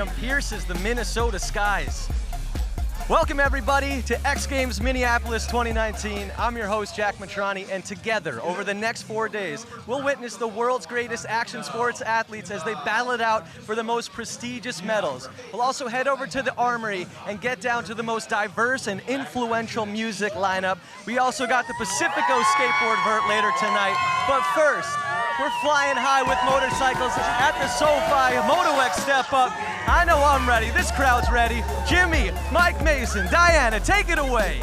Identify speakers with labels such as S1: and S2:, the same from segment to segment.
S1: Stadium pierces the Minnesota skies. Welcome everybody to X Games Minneapolis 2019. I'm your host, Jack Matrani, and together, over the next 4 days, we'll witness the world's greatest action sports athletes as they battle it out for the most prestigious medals. We'll also head over to the Armory and get down to the most diverse and influential music lineup. We also got the Pacifico skateboard vert later tonight. But first, we're flying high with motorcycles at the SoFi Moto X Step Up. I know I'm ready. This crowd's ready. Jimmy, Mike Mason, Diana, take it away.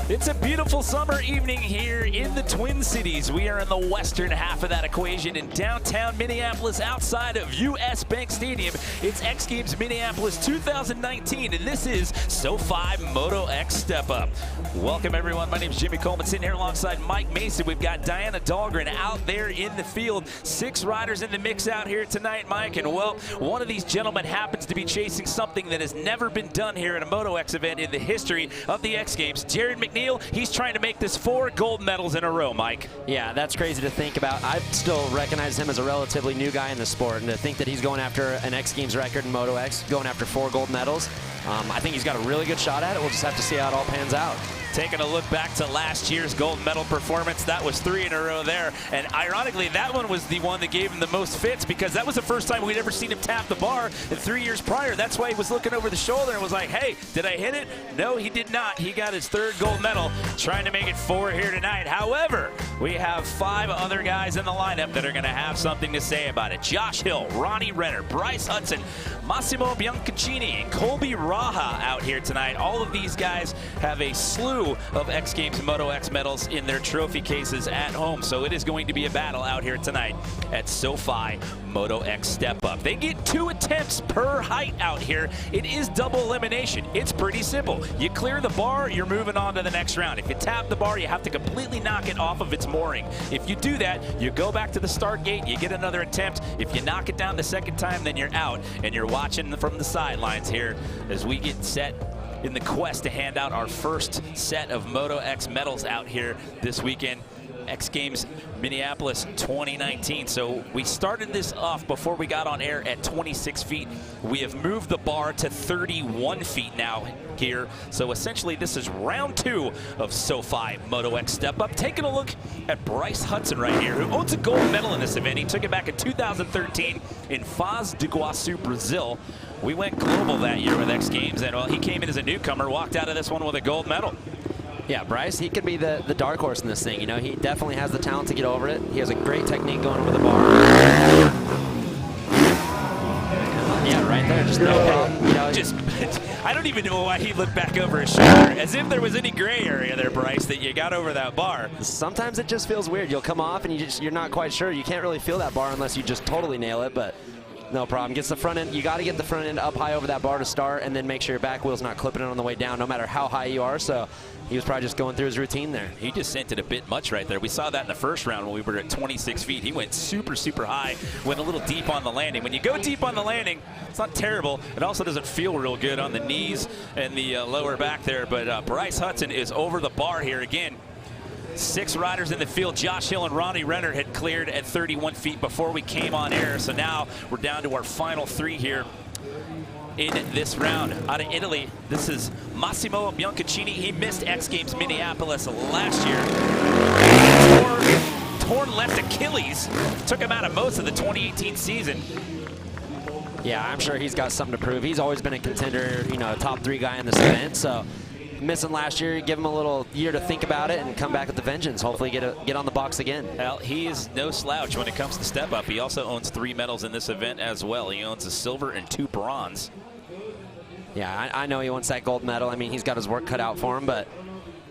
S2: It's a beautiful summer evening here in the Twin Cities. We are in the western half of that equation in downtown Minneapolis outside of US Bank Stadium. It's X Games Minneapolis 2019, and this is SoFi Moto X Step Up. Welcome everyone, my name is Jimmy Coleman, sitting here alongside Mike Mason. We've got Diana Dahlgren out there in the field. 6 riders in the mix out here tonight, Mike, and well, one of these gentlemen happens to be chasing something that has never been done here at a Moto X event in the history of the X Games. Jared Mcneil, he's trying to make this 4 gold medals in a row, Mike.
S3: Yeah, that's crazy to think about. I still recognize him as a relatively new guy in the sport, and to think that he's going after an X Games record in Moto X, going after 4 gold medals, I think he's got a really good shot at it. We'll just have to see how it all pans out.
S2: Taking a look back to last year's gold medal performance, that was 3 in a row there. And ironically, that one was the one that gave him the most fits, because that was the first time we'd ever seen him tap the bar in 3 years prior. That's why he was looking over the shoulder and was like, hey, did I hit it? No, he did not. He got his 3rd gold medal, trying to make it 4 here tonight. However, we have 5 other guys in the lineup that are going to have something to say about it. Josh Hill, Ronnie Renner, Bryce Hudson, Massimo Bianconcini, and Colby Raha out here tonight. All of these guys have a slew of X Games Moto X medals in their trophy cases at home. So it is going to be a battle out here tonight at SoFi Moto X Step Up. They get 2 attempts per height out here. It is double elimination. It's pretty simple. You clear the bar, you're moving on to the next round. If you tap the bar, you have to completely knock it off of its mooring. If you do that, you go back to the start gate, you get another attempt. If you knock it down the second time, then you're out, and you're watching from the sidelines here as we get set in the quest to hand out our first set of Moto X medals out here this weekend. X Games Minneapolis 2019. So we started this off before we got on air at 26 feet. We have moved the bar to 31 feet now here. So essentially this is round 2 of SoFi Moto X Step Up. Taking a look at Bryce Hudson right here, who owns a gold medal in this event. He took it back in 2013 in Foz do Iguaçu, Brazil. We went global that year with X Games, and well, he came in as a newcomer, walked out of this one with a gold medal.
S3: Yeah, Bryce, he could be the dark horse in this thing. You know, he definitely has the talent to get over it. He has a great technique going over the bar. Yeah, right there, just no problem. You know,
S2: I don't even know why he looked back over his shoulder, as if there was any gray area there, Bryce, that you got over that bar.
S3: Sometimes it just feels weird. You'll come off and you're not quite sure. You can't really feel that bar unless you just totally nail it, but no problem. Gets the front end. You got to get the front end up high over that bar to start, and then make sure your back wheel's not clipping it on the way down, no matter how high you are. So he was probably just going through his routine there.
S2: He just sent it a bit much right there. We saw that in the first round when we were at 26 feet. He went super, super high, went a little deep on the landing. When you go deep on the landing, it's not terrible. It also doesn't feel real good on the knees and the lower back there. But Bryce Hudson is over the bar here again. 6 riders in the field. Josh Hill and Ronnie Renner had cleared at 31 feet before we came on air. So now we're down to our final 3 here in this round. Out of Italy, this is Massimo Bianconcini. He missed X Games Minneapolis last year. Torn left Achilles. Took him out of most of the 2018 season.
S3: Yeah, I'm sure he's got something to prove. He's always been a contender, you know, a top 3 guy in this event. So missing last year, give him a little year to think about it and come back with the vengeance. Hopefully get on the box again.
S2: Well, he is no slouch when it comes to step up. He also owns 3 medals in this event as well. He owns a silver and 2 bronze.
S3: Yeah, I know he wants that gold medal. I mean, he's got his work cut out for him, but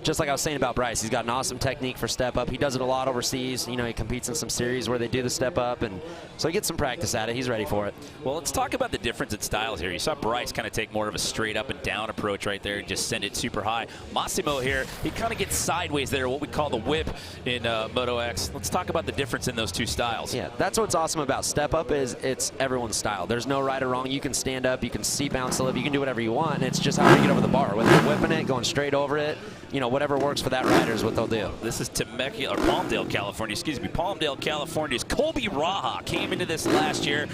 S3: just like I was saying about Bryce, he's got an awesome technique for step up. He does it a lot overseas. You know, he competes in some series where they do the step up, and so he gets some practice at it. He's ready for it.
S2: Well, let's talk about the difference in styles here. You saw Bryce kind of take more of a straight up and down approach right there and just send it super high. Massimo here, he kind of gets sideways there, what we call the whip in Moto X. Let's talk about the difference in those 2 styles.
S3: Yeah, that's what's awesome about step up is it's everyone's style. There's no right or wrong. You can stand up, you can seat bounce the lift, you can do whatever you want, and it's just how you get over the bar. Whether you're whipping it, going straight over it, you know, whatever works for that rider is what they'll do.
S2: This is Temecula, or Palmdale, California, excuse me. Palmdale, California's Colby Raha came into this last year,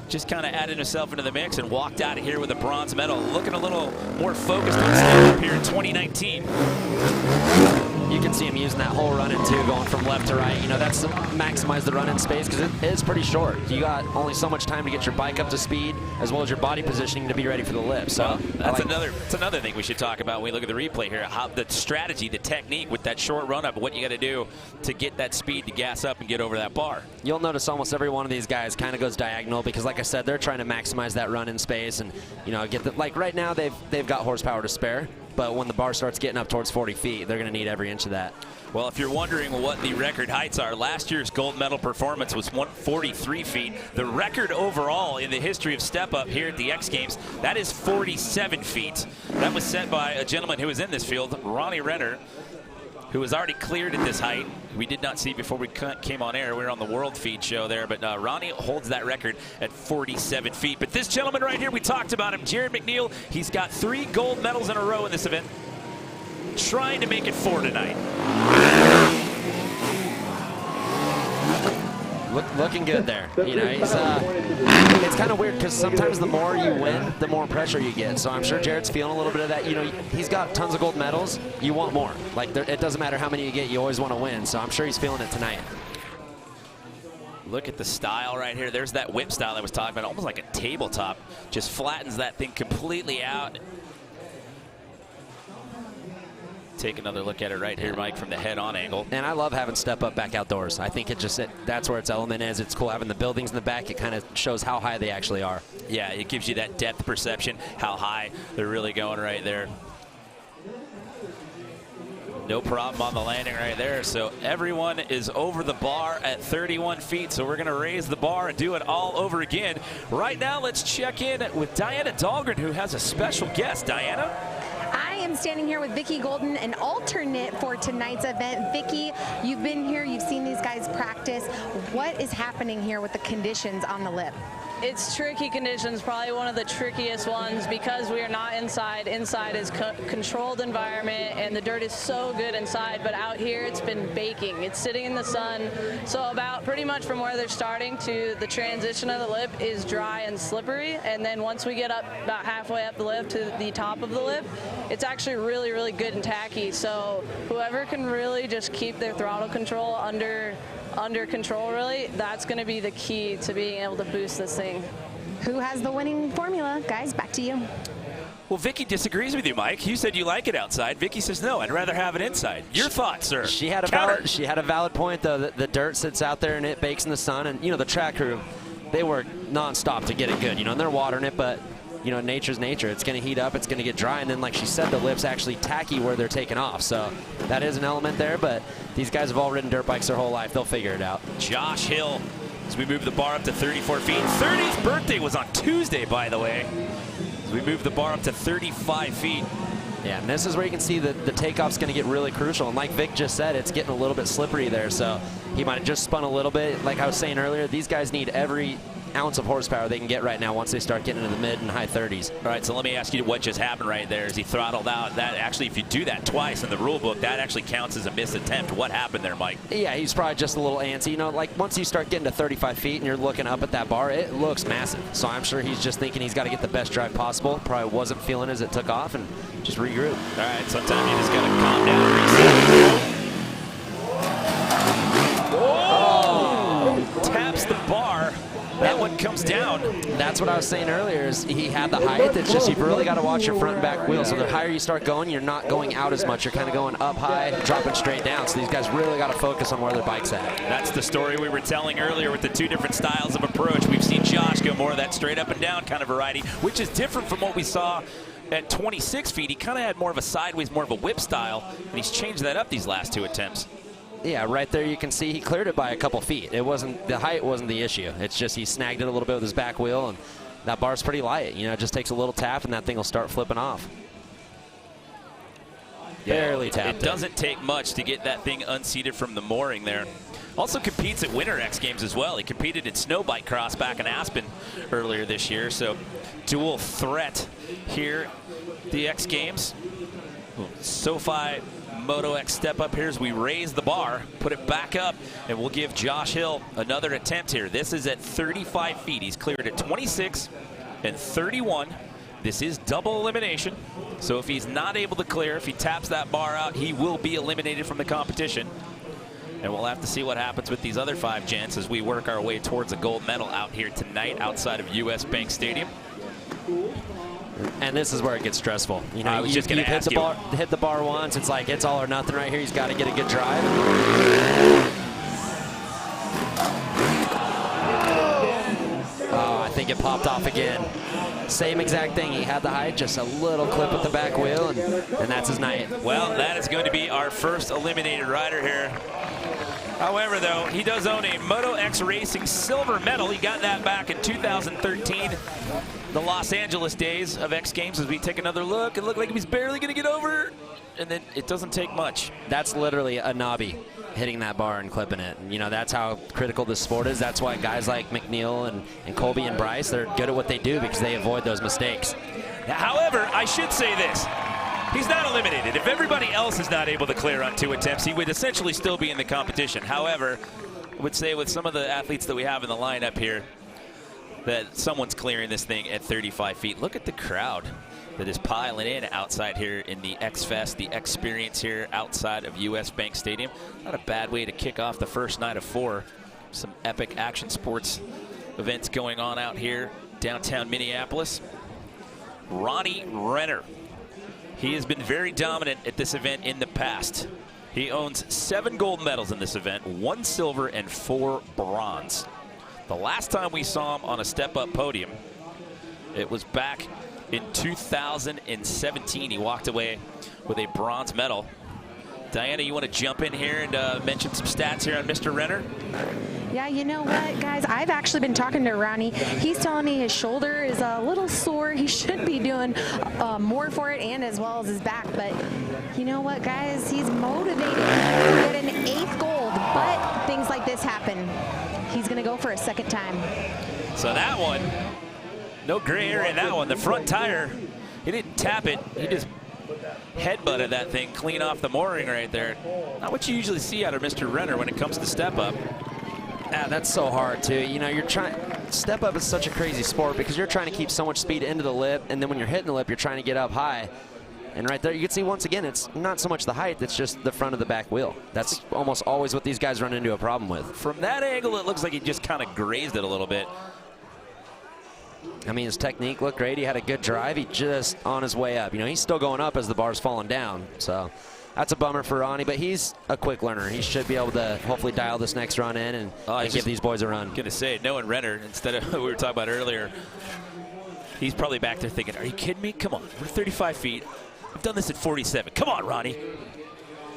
S2: just kind of added himself into the mix and walked out of here with a bronze medal, looking a little more focused on stand-up here in 2019.
S3: You can see him using that whole run-in too, going from left to right. You know, that's to maximize the run-in space because it is pretty short. You got only so much time to get your bike up to speed as well as your body positioning to be ready for the lift. So
S2: that's another thing we should talk about when we look at the replay here. How the strategy, the technique with that short run-up, what you got to do to get that speed to gas up and get over that bar.
S3: You'll notice almost every one of these guys kind of goes diagonal because, like I said, they're trying to maximize that run-in space and, you know, get the, like right now they've got horsepower to spare. But when the bar starts getting up towards 40 feet, they're going to need every inch of that.
S2: Well, if you're wondering what the record heights are, last year's gold medal performance was 143 feet. The record overall in the history of step up here at the X Games, that is 47 feet. That was set by a gentleman who was in this field, Ronnie Renner, who was already cleared at this height. We did not see before we came on air. We were on the World Feed show there, but Ronnie holds that record at 47 feet. But this gentleman right here, we talked about him, Jared Mcneil. He's got 3 gold medals in a row in this event, trying to make it 4 tonight.
S3: Looking good there. You know, he's it's kind of weird because sometimes the more you win, the more pressure you get. So I'm sure Jared's feeling a little bit of that. You know, he's got tons of gold medals. You want more. Like, it doesn't matter how many you get. You always want to win. So I'm sure he's feeling it tonight.
S2: Look at the style right here. There's that whip style I was talking about, almost like a tabletop. Just flattens that thing completely out. Take another look at it right here, Mike, from the head-on angle.
S3: And I love having step up back outdoors. I think that's where its element is. It's cool having the buildings in the back. It kind of shows how high they actually are.
S2: Yeah, it gives you that depth perception, how high they're really going right there. No problem on the landing right there. So everyone is over the bar at 31 feet. So we're going to raise the bar and do it all over again. Right now, let's check in with Diana Dahlgren, who has a special guest. Diana?
S4: I am standing here with Vicki Golden, an alternate for tonight's event. Vicki, you've been here, you've seen these guys practice. What is happening here with the conditions on the lip?
S5: It's tricky conditions, probably one of the trickiest ones because we are not inside. Inside is controlled environment and the dirt is so good inside, but out here it's been baking. It's sitting in the sun. So about pretty much from where they're starting to the transition of the lip is dry and slippery. And then once we get up about halfway up the lip to the top of the lip, it's actually really, really good and tacky. So whoever can really just keep their throttle control under control, really, that's going to be the key to being able to boost this thing.
S4: Who has the winning formula? Guys, back to you.
S2: Well, Vicki disagrees with you, Mike. You said you like it outside. Vicki says, no, I'd rather have it inside. Your thoughts, sir?
S3: She had a valid point, though. The dirt sits out there and it bakes in the sun. And, you know, the track crew, they work nonstop to get it good. You know, and they're watering it, but, you know, nature's nature. It's going to heat up. It's going to get dry. And then, like she said, the lip's actually tacky where they're taking off. So that is an element there. But these guys have all ridden dirt bikes their whole life. They'll figure it out.
S2: Josh Hill, as we move the bar up to 34 feet. 30th birthday was on Tuesday, by the way. As we move the bar up to 35 feet.
S3: Yeah, and this is where you can see that the takeoff's going to get really crucial. And like Vic just said, it's getting a little bit slippery there. So he might have just spun a little bit. Like I was saying earlier, these guys need every ounce of horsepower they can get right now once they start getting into the mid and high 30s.
S2: All right, so let me ask you what just happened right there as he throttled out. That actually, if you do that twice in the rule book, that actually counts as a missed attempt. What happened there, Mike?
S3: Yeah, he's probably just a little antsy. You know, like once you start getting to 35 feet and you're looking up at that bar, it looks massive. So I'm sure he's just thinking he's got to get the best drive possible. Probably wasn't feeling as it took off and just regroup.
S2: All right, sometimes you just got to calm down and reset. Oh! Taps the bar. That one comes down.
S3: That's what I was saying earlier, is he had the height. It's just you've really got to watch your front and back wheels. So the higher you start going, you're not going out as much. You're kind of going up high, dropping straight down. So these guys really got to focus on where their bike's at.
S2: That's the story we were telling earlier with the two different styles of approach. We've seen Josh go more of that straight up and down kind of variety, which is different from what we saw at 26 feet. He kind of had more of a sideways, more of a whip style, and he's changed that up these last two attempts.
S3: Yeah, right there you can see he cleared it by a couple feet. It wasn't, the height wasn't the issue. It's just he snagged it a little bit with his back wheel, and that bar's pretty light. You know, it just takes a little tap and that thing will start flipping off.
S2: Yeah,
S3: barely tapped.
S2: It doesn't take much to get that thing unseated from the mooring there. Also competes at Winter X Games as well. He competed in snow bike cross back in Aspen earlier this year. So dual threat here, the X Games. SoFi Moto X step up here as we raise the bar, put it back up, and we'll give Josh Hill another attempt here. This is at 35 feet. He's cleared at 26 and 31. This is double elimination. So if he's not able to clear, if he taps that bar out, he will be eliminated from the competition. And we'll have to see what happens with these other 5 gents as we work our way towards a gold medal out here tonight outside of US Bank Stadium.
S3: And this is where it gets stressful. You know,
S2: I was just going to ask you.
S3: Hit the bar once, it's like it's all or nothing right here. He's got to get a good drive. Oh, I think it popped off again. Same exact thing. He had the height, just a little clip with the back wheel, and that's his night.
S2: Well, that is going to be our first eliminated rider here. However, though, he does own a Moto X Racing silver medal. He got that back in 2013, the Los Angeles days of X Games. As we take another look, it looked like he was barely going to get over, and then it doesn't take much.
S3: That's literally a knobby hitting that bar and clipping it. And, you know, that's how critical this sport is. That's why guys like Mcneil and Colby and Bryce, they're good at what they do because they avoid those mistakes.
S2: However, I should say this. He's not eliminated. If everybody else is not able to clear on 2 attempts, he would essentially still be in the competition. However, I would say with some of the athletes that we have in the lineup here, that someone's clearing this thing at 35 feet. Look at the crowd that is piling in outside here in the X-Fest, the experience here outside of US Bank Stadium. Not a bad way to kick off the first night of 4. Some epic action sports events going on out here downtown Minneapolis. Ronnie Renner. He has been very dominant at this event in the past. He owns 7 gold medals in this event, 1 silver and 4 bronze. The last time we saw him on a step-up podium, it was back in 2017. He walked away with a bronze medal. Diana, you want to jump in here and mention some stats here on Mr. Renner?
S4: Yeah, you know what, guys? I've actually been talking to Ronnie. He's telling me his shoulder is a little sore. He should be doing more for it, and as well as his back. But you know what, guys? He's motivated to get an 8th gold. But things like this happen. He's going to go for a 2nd time.
S2: So that one, no gray area in that one. The front tire, he didn't tap it. He just headbutted that thing clean off the mooring right there. Not what you usually see out of Mr. Renner when it comes to step up.
S3: Yeah, that's so hard too. You know, you're trying. Step up is such a crazy sport because you're trying to keep so much speed into the lip, and then when you're hitting the lip, you're trying to get up high. And right there, you can see once again, it's not so much the height, it's just the front of the back wheel. That's almost always what these guys run into a problem with.
S2: From that angle, it looks like he just kind of grazed it a little bit.
S3: I mean, his technique looked great. He had a good drive. He just on his way up. You know, he's still going up as the bar's falling down. So that's a bummer for Ronnie, but he's a quick learner. He should be able to hopefully dial this next run in and give these boys a run.
S2: Going to say, knowing Renner, instead of what we were talking about earlier, he's probably back there thinking, are you kidding me? Come on, we're 35 feet. I've done this at 47. Come on, Ronnie.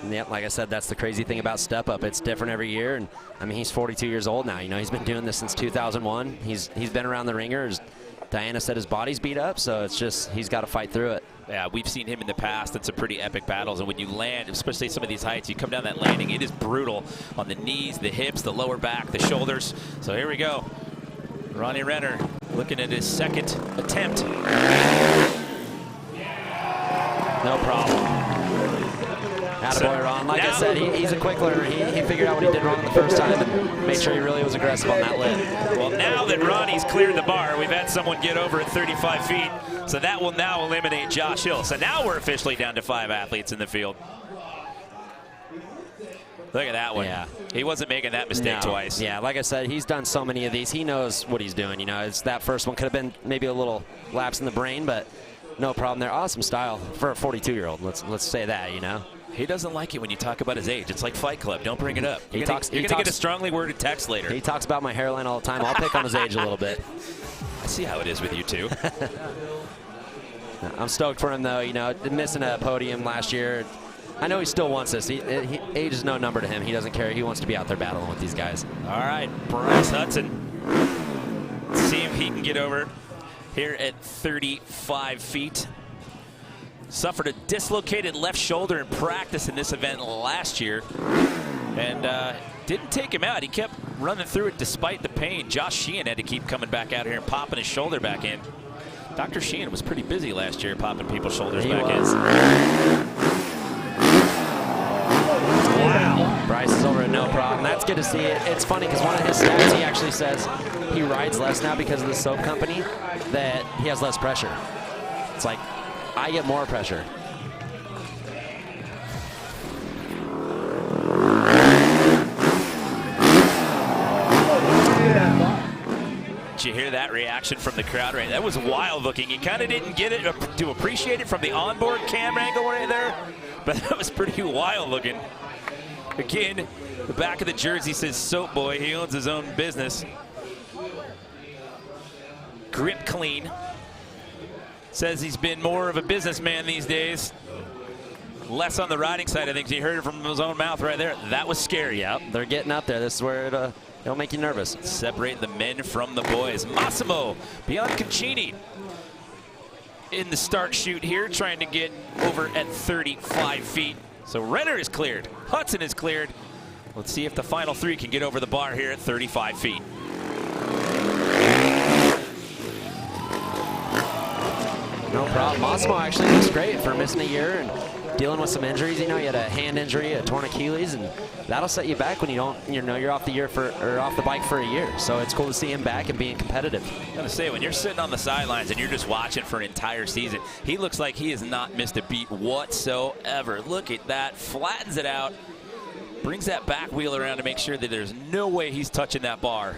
S3: Yeah, like I said, that's the crazy thing about step up. It's different every year, and I mean, he's 42 years old now. You know, he's been doing this since 2001. He's been around the ringer. As Diana said, his body's beat up, so it's just he's got to fight through it.
S2: Yeah, we've seen him in the past in some pretty epic battles, and when you land, especially some of these heights, you come down that landing, it is brutal on the knees, the hips, the lower back, the shoulders. So here we go. Ronnie Renner looking at his 2nd attempt.
S3: No problem. Attaboy, Ron. Like I said, he's a quick learner. He figured out what he did wrong the first time and made sure he really was aggressive on that lip.
S2: Well, now that Ronnie's cleared the bar, we've had someone get over at 35 feet, so that will now eliminate Josh Hill. So now we're officially down to 5 athletes in the field. Look at that one.
S3: Yeah.
S2: He wasn't making that mistake twice.
S3: Yeah, like I said, he's done so many of these. He knows what he's doing. You know, it's that first one could have been maybe a little lapse in the brain, but no problem there. Awesome style for a 42-year-old. Let's say that, you know.
S2: He doesn't like it when you talk about his age. It's like Fight Club. Don't bring it up. You're going to get a strongly worded text later.
S3: He talks about my hairline all the time. I'll pick on his age a little bit.
S2: I see how it is with you two.
S3: I'm stoked for him, though. You know, missing a podium last year. I know he still wants this. Age is no number to him. He doesn't care. He wants to be out there battling with these guys.
S2: All right, Bryce Hudson. Let's see if he can get over here at 35 feet. Suffered a dislocated left shoulder in practice in this event last year. And didn't take him out. He kept running through it despite the pain. Josh Sheehan had to keep coming back out here and popping his shoulder back in. Dr. Sheehan was pretty busy last year popping people's shoulders back in.
S3: Bryce is over at no problem. That's good to see. It's funny because one of his stats, he actually says he rides less now because of the soap company, that he has less pressure. It's like, I get more pressure.
S2: Did you hear that reaction from the crowd right? That was wild looking. You kind of didn't get it to appreciate it from the onboard cam angle right there, but that was pretty wild looking. Again, the back of the jersey says Soap Boy. He owns his own business. Grip clean. Says he's been more of a businessman these days. Less on the riding side, I think. You heard it from his own mouth right there. That was scary.
S3: Yep, they're getting up there. This is where it'll make you nervous.
S2: Separate the men from the boys. Massimo Bianconcini in the start shoot here, trying to get over at 35 feet. So Renner is cleared. Hudson is cleared. Let's see if the final three can get over the bar here at 35 feet.
S3: No problem. Massimo actually looks great for missing a year and dealing with some injuries. You know, he had a hand injury, a torn Achilles, and that'll set you back when you're off the bike for a year. So it's cool to see him back and being competitive.
S2: I'm gonna say, when you're sitting on the sidelines and you're just watching for an entire season, he looks like he has not missed a beat whatsoever. Look at that, flattens it out, brings that back wheel around to make sure that there's no way he's touching that bar.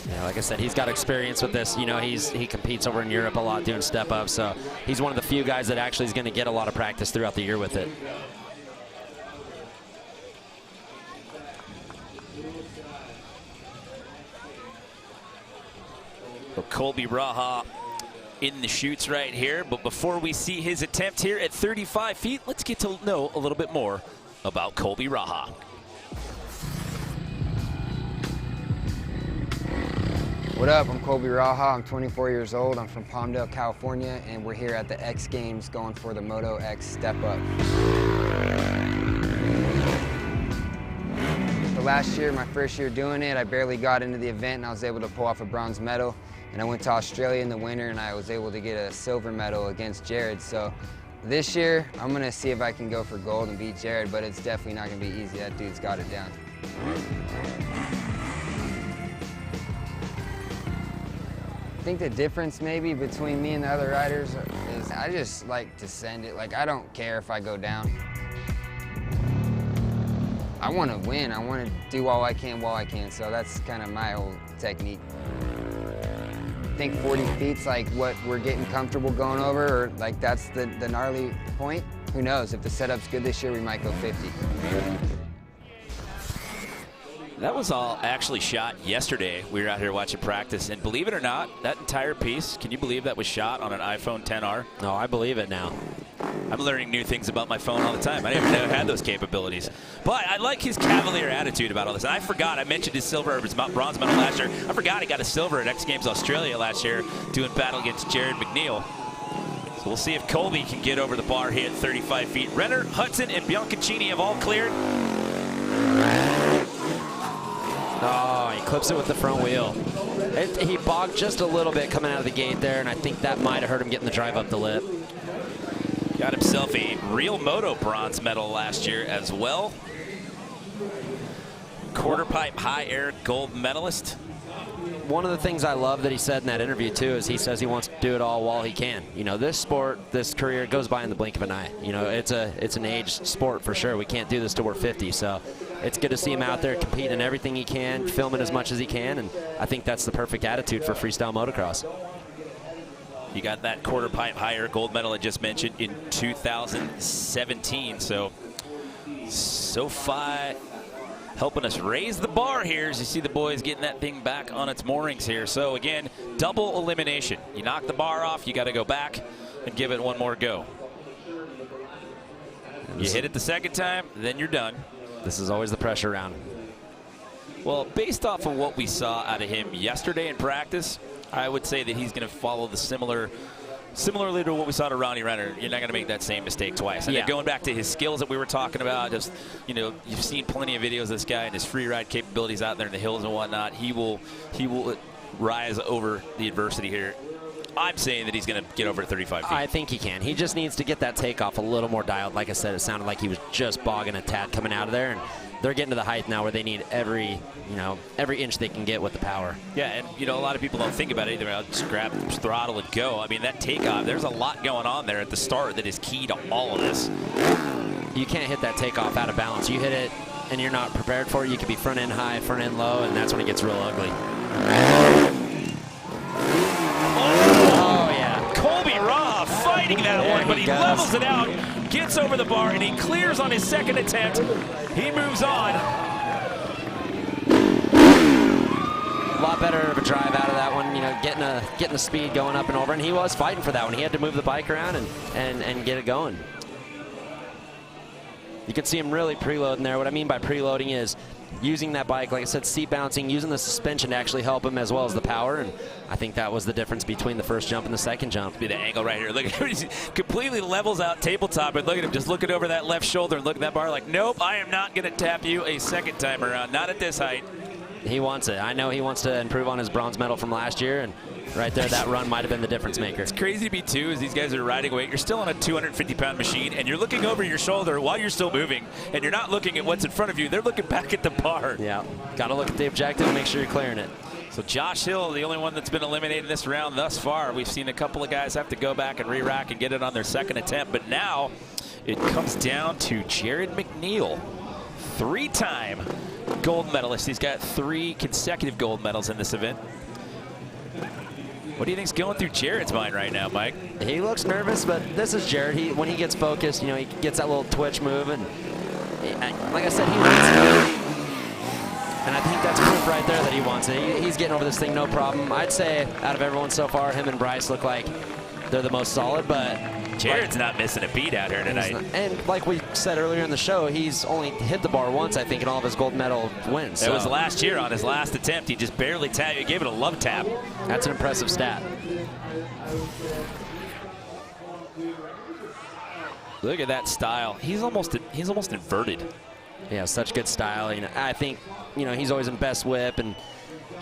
S3: Yeah, like I said, he's got experience with this. You know, he competes over in Europe a lot doing step-ups, so he's one of the few guys that actually is going to get a lot of practice throughout the year with it.
S2: So Colby Raha in the chutes right here, but before we see his attempt here at 35 feet, let's get to know a little bit more about Colby Raha.
S6: What up, I'm Colby Raha, I'm 24 years old, I'm from Palmdale, California, and we're here at the X Games going for the Moto X Step Up. So last year, my first year doing it, I barely got into the event and I was able to pull off a bronze medal. And I went to Australia in the winter and I was able to get a silver medal against Jared. So this year, I'm gonna see if I can go for gold and beat Jared, but it's definitely not gonna be easy. That dude's got it down. I think the difference maybe between me and the other riders is I just like to send it. Like, I don't care if I go down. I want to win. I want to do all I can while I can. So that's kind of my whole technique. I think 40 feet's like what we're getting comfortable going over, or like that's the gnarly point. Who knows? If the setup's good this year, we might go 50.
S2: That was all actually shot yesterday. We were out here watching practice, and believe it or not, that entire piece, can you believe that was shot on an iPhone XR?
S3: No, I believe it now.
S2: I'm learning new things about my phone all the time. I didn't even know it had those capabilities. But I like his cavalier attitude about all this. And I forgot, I mentioned his silver, his bronze medal last year. I forgot he got a silver at X Games Australia last year doing battle against Jared Mcneil. So we'll see if Colby can get over the bar here at 35 feet. Renner, Hudson, and Bianconcini have all cleared.
S3: Oh, he clips it with the front wheel. He bogged just a little bit coming out of the gate there, and I think that might have hurt him getting the drive up the lip.
S2: Got himself a real moto bronze medal last year as well. Quarter pipe high air gold medalist.
S3: One of the things I love that he said in that interview too is he says he wants to do it all while he can. You know, this sport, this career goes by in the blink of an eye. You know, it's an aged sport for sure. We can't do this till we're 50, so it's good to see him out there competing in everything he can, filming as much as he can, and I think that's the perfect attitude for freestyle motocross.
S2: You got that quarter pipe high air gold medal I just mentioned in 2017, so SoFi helping us raise the bar here as you see the boys getting that thing back on its moorings here. So again, double elimination. You knock the bar off, you got to go back and give it one more go. You hit it the second time, then you're done.
S3: This is always the pressure round.
S2: Well, based off of what we saw out of him yesterday in practice, I would say that he's going to follow the similarly to what we saw to Ronnie Renner. You're not going to make that same mistake twice. And then going back to his skills that we were talking about, just, you know, you've seen plenty of videos of this guy and his free ride capabilities out there in the hills and whatnot. He will rise over the adversity here. I'm saying that he's going to get over at 35 feet.
S3: I think he can. He just needs to get that takeoff a little more dialed. Like I said, it sounded like he was just bogging a tad coming out of there. And they're getting to the height now where they need every inch they can get with the power.
S2: Yeah, and a lot of people don't think about it either. I'll just grab the throttle and go. I mean, that takeoff, there's a lot going on there at the start that is key to all of this.
S3: You can't hit that takeoff out of balance. You hit it and you're not prepared for it, you could be front end high, front end low, and that's when it gets real ugly.
S2: Oh yeah. Colby Raha fighting that one, but he levels it out, gets over the bar, and he clears on his second attempt. He moves on.
S3: A lot better of a drive out of that one, getting the speed going up and over, and he was fighting for that one. He had to move the bike around and get it going. You can see him really preloading there. What I mean by preloading is using that bike, like I said, seat bouncing, using the suspension to actually help him as well as the power, and I think that was the difference between the first jump and the second jump.
S2: Be the angle right here. Look at him, he completely levels out tabletop, and look at him just looking over that left shoulder and looking at that bar like, nope, I am not going to tap you a second time around, not at this height.
S3: He wants it. I know he wants to improve on his bronze medal from last year, and right there, that run might have been the difference maker.
S2: It's crazy to me, too, as these guys are riding weight. You're still on a 250-pound machine, and you're looking over your shoulder while you're still moving, and you're not looking at what's in front of you. They're looking back at the bar.
S3: Yeah, got to look at the objective and make sure you're clearing it.
S2: So Josh Hill, the only one that's been eliminated in this round thus far. We've seen a couple of guys have to go back and re-rack and get it on their second attempt, but now it comes down to Jared Mcneil, three-time gold medalist. He's got 3 consecutive gold medals in this event. What do you think's going through Jared's mind right now, Mike?
S3: He looks nervous, but this is Jared. When he gets focused, he gets that little twitch move, and like I said, he wants it. And I think that's proof right there that he wants it. He's getting over this thing no problem. I'd say out of everyone so far, him and Bryce look like they're the most solid, but
S2: Jared's not missing a beat out here tonight.
S3: And like we said earlier in the show, he's only hit the bar once, I think, in all of his gold medal wins.
S2: That was last year on his last attempt. He just barely tapped. He gave it a love tap.
S3: That's an impressive stat.
S2: Look at that style. He's almost inverted.
S3: Yeah, such good style. I think he's always in best whip, and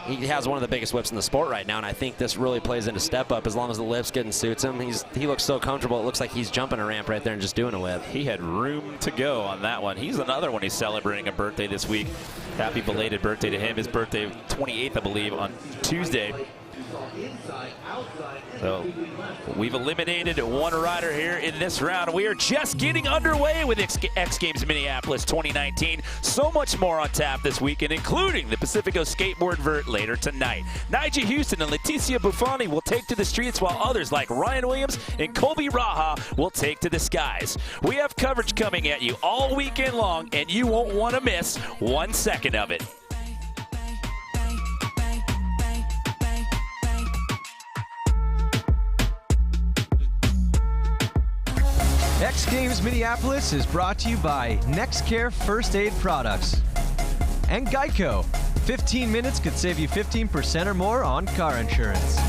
S3: he has one of the biggest whips in the sport right now, and I think this really plays into step up as long as the lip's good and suits him. He looks so comfortable. It looks like he's jumping a ramp right there and just doing a whip.
S2: He had room to go on that one. He's another one. He's celebrating a birthday this week. Happy belated birthday to him. His birthday, 28th, I believe, on Tuesday. So we've eliminated one rider here in this round. We are just getting underway with X Games Minneapolis 2019. So much more on tap this weekend, including the Pacifico Skateboard Vert later tonight. Nyjah Huston and Leticia Buffoni will take to the streets, while others like Ryan Williams and Colby Raha will take to the skies. We have coverage coming at you all weekend long, and you won't want to miss 1 second of it.
S1: X Games Minneapolis is brought to you by NextCare First Aid Products and Geico. 15 minutes could save you 15% or more on car insurance.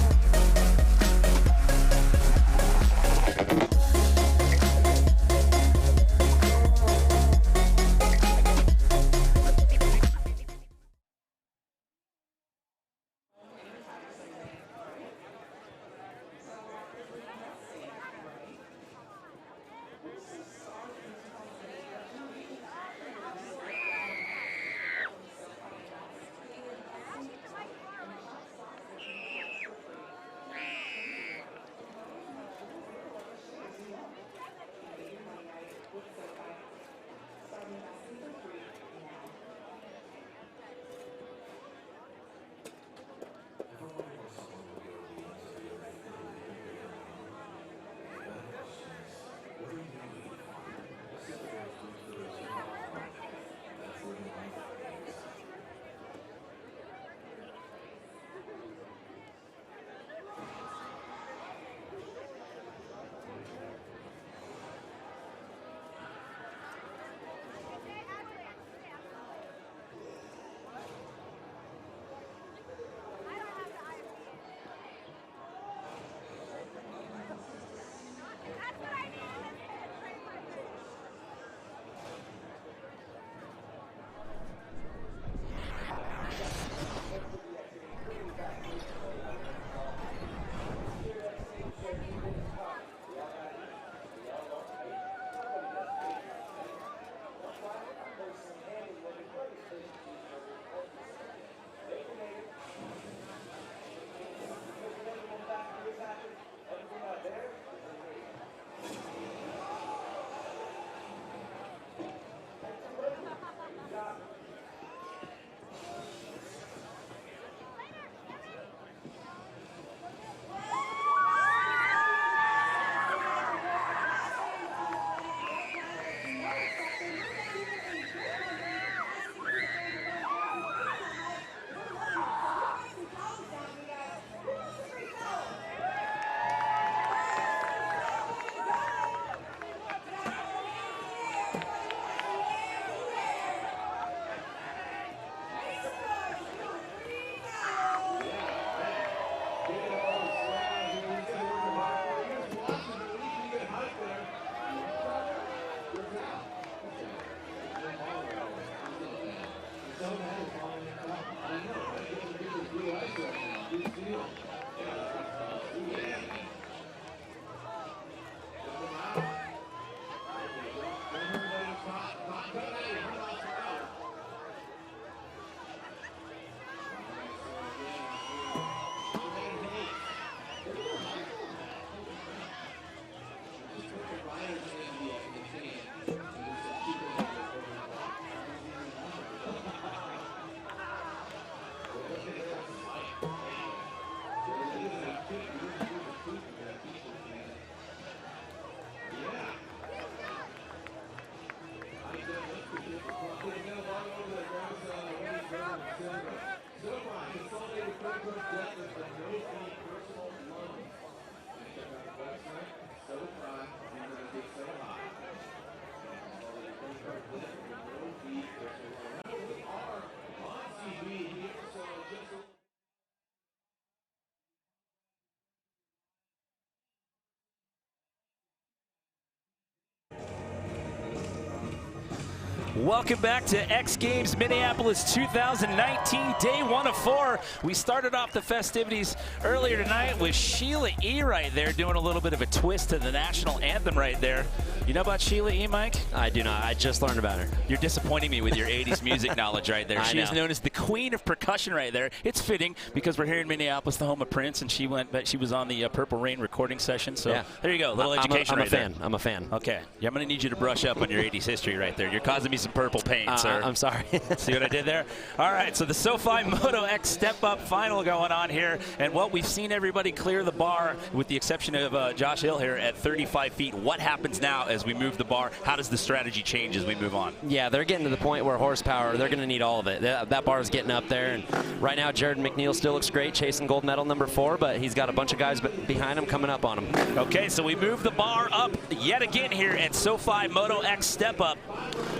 S2: Welcome back to X Games Minneapolis 2019, day 1 of 4. We started off the festivities earlier tonight with Sheila E. right there doing a little bit of a twist to the national anthem right there. You know about Sheila E., Mike?
S3: I do not. I just learned about her.
S2: You're disappointing me with your 80s music knowledge right there. She is
S3: know.
S2: known as the queen of percussion right there. It's fitting because we're here in Minneapolis, the home of Prince, and she was on the Purple Rain recording session. So
S3: yeah.
S2: There you go, a little education right there.
S3: I'm a fan.
S2: Okay. Yeah, I'm going to need you to brush up on your 80s history right there. You're causing me some purple paint, sir.
S3: I'm sorry.
S2: See what I did there? All right, so the SoFi Moto X step-up final going on here. And what we've seen everybody clear the bar, with the exception of Josh Hill here at 35 feet. What happens now as we move the bar? How does the strategy change as we move on?
S3: Yeah, they're getting to the point where horsepower, they're going to need all of it. That bar is getting up there. And right now, Jared Mcneil still looks great, chasing gold medal number 4, but he's got a bunch of guys behind him coming up on him.
S2: Okay, so we move the bar up yet again here at SoFi Moto X step-up.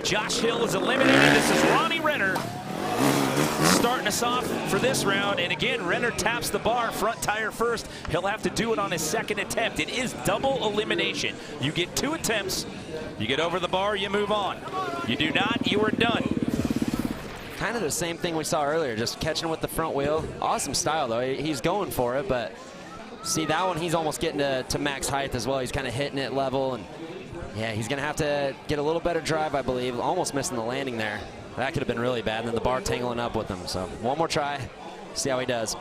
S2: Josh Hill is eliminated. This is Ronnie Renner starting us off for this round. And again, Renner taps the bar, front tire first. He'll have to do it on his second attempt. It is double elimination. You get 2 attempts. You get over the bar, you move on. You do not, you are done.
S3: Kind of the same thing we saw earlier, just catching with the front wheel. Awesome style, though. He's going for it, but see, that one, he's almost getting to max height as well. He's kind of hitting it level, and yeah, he's going to have to get a little better drive, I believe. Almost missing the landing there. That could have been really bad, and then the bar tangling up with him. So one more try, see how he does.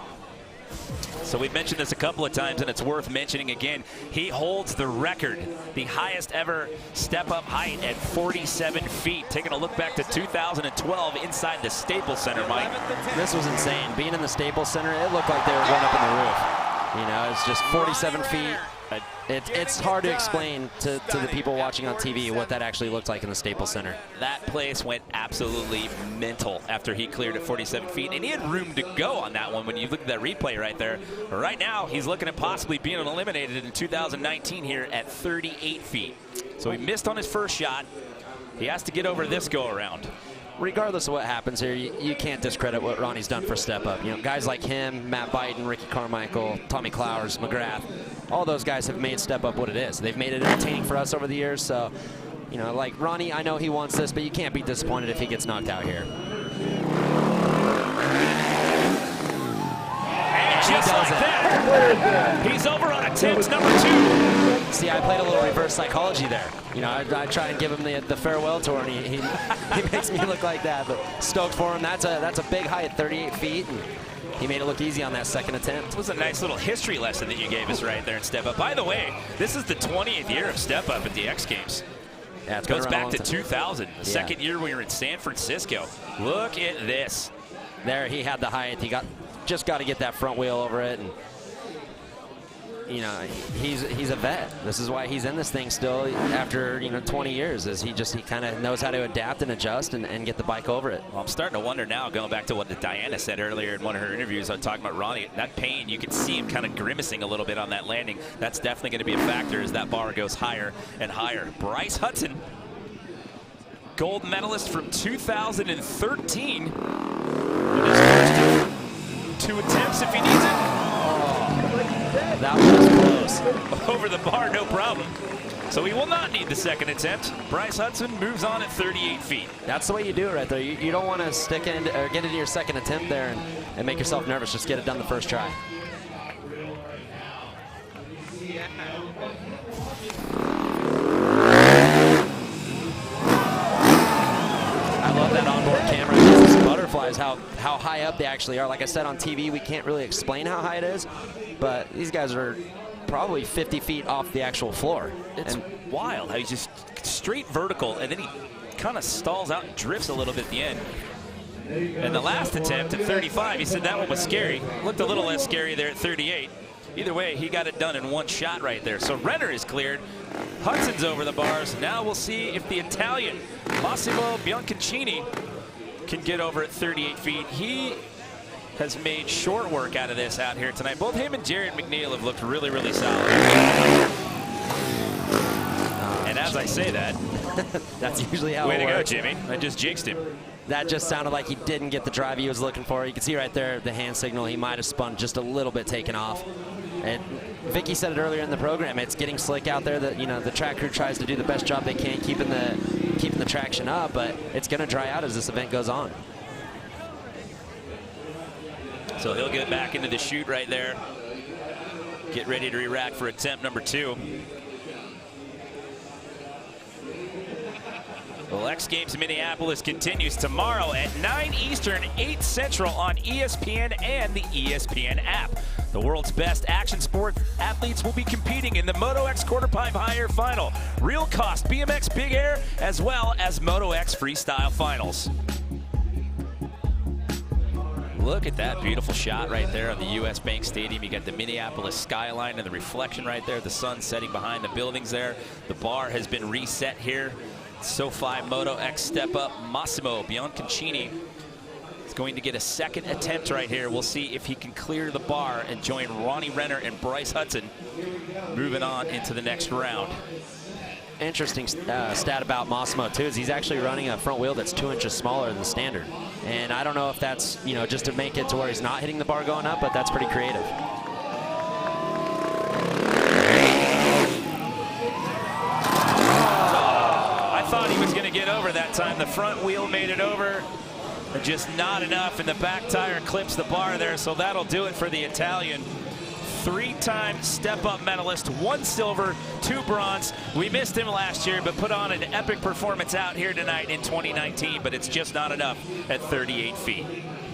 S2: So we've mentioned this a couple of times, and it's worth mentioning again. He holds the record, the highest ever step-up height at 47 feet. Taking a look back to 2012 inside the Staples Center, Mike.
S3: This was insane. Being in the Staples Center, it looked like they were going up in the roof. You know, it's just 47 feet. It's hard to explain to the people watching on TV what that actually looked like in the Staples Center.
S2: That place went absolutely mental after he cleared at 47 feet, and he had room to go on that one when you look at that replay right there. But right now, he's looking at possibly being eliminated in 2019 here at 38 feet. So he missed on his first shot. He has to get over this go-around.
S3: Regardless of what happens here, you can't discredit what Ronnie's done for step up. You know, guys like him, Matt Biden, Ricky Carmichael, Tommy Clowers, McGrath, all those guys have made step up what it is. They've made it entertaining for us over the years. So, you know, like Ronnie, I know he wants this, but you can't be disappointed if he gets knocked out here.
S2: And just like that, he's over on attempt number 2.
S3: See, I played a little reverse psychology there. You know, I try and give him the farewell tour, and he makes me look like that. But stoked for him. That's a big height, 38 feet. And he made it look easy on that second attempt.
S2: It was a nice little history lesson that you gave us right there in Step Up. By the way, this is the 20th year of Step Up at the X Games.
S3: Yeah, it
S2: goes back to 2000, the second year we were in San Francisco. Look at this.
S3: There, he had the height. He just got to get that front wheel over it, and you know, he's a vet. This is why he's in this thing still after 20 years. Is he kind of knows how to adapt and adjust and get the bike over it.
S2: Well, I'm starting to wonder now, going back to what Diana said earlier in one of her interviews, talking about Ronnie, that pain, you can see him kind of grimacing a little bit on that landing. That's definitely going to be a factor as that bar goes higher and higher. Bryce Hudson, gold medalist from 2013. With his first 2 attempts if he needs it.
S3: That was close.
S2: Over the bar, no problem. So he will not need the second attempt. Bryce Hudson moves on at 38 feet.
S3: That's the way you do it right there. You don't want to stick in or get into your second attempt there and make yourself nervous. Just get it done the first try. I love that onboard camera. These butterflies, how high up they actually are. Like I said on TV, we can't really explain how high it is, but these guys are probably 50 feet off the actual floor.
S2: It's wild how he's just straight vertical, and then he kind of stalls out and drifts a little bit at the end. And the last attempt at 35, he said that one was scary. Looked a little less scary there at 38. Either way, he got it done in one shot right there. So Renner is cleared. Hudson's over the bars. Now we'll see if the Italian, Massimo Bianconcini, can get over at 38 feet. He has made short work out of this out here tonight. Both him and Jared Mcneil have looked really, really solid. And as I say that,
S3: that's usually how it works.
S2: Way to go, Jimmy. I just jinxed him.
S3: That just sounded like he didn't get the drive he was looking for. You can see right there the hand signal. He might have spun just a little bit taken off. And Vicky said it earlier in the program. It's getting slick out there. That the track crew tries to do the best job they can, keeping the traction up, but it's going to dry out as this event goes on.
S2: So he'll get back into the chute right there. Get ready to re-rack for attempt number 2. Well, X Games Minneapolis continues tomorrow at 9 Eastern, 8 Central on ESPN and the ESPN app. The world's best action sport athletes will be competing in the Moto X quarter pipe high air final, real cost BMX big air, as well as Moto X freestyle finals. Look at that beautiful shot right there on the US Bank Stadium. You got the Minneapolis skyline and the reflection right there, the sun setting behind the buildings there. The bar has been reset here. SoFi Moto X step up. Massimo Bianconcini is going to get a second attempt right here. We'll see if he can clear the bar and join Ronnie Renner and Bryce Hudson moving on into the next round.
S3: Interesting stat about Massimo too is he's actually running a front wheel that's 2 inches smaller than standard. And I don't know if that's, you know, just to make it to where he's not hitting the bar going up, but that's pretty creative.
S2: I thought he was going to get over that time. The front wheel made it over, but just not enough, and the back tire clips the bar there, so that'll do it for the Italian. 3-time step-up medalist, 1 silver, 2 bronze. We missed him last year, but put on an epic performance out here tonight in 2019, but it's just not enough at 38 feet.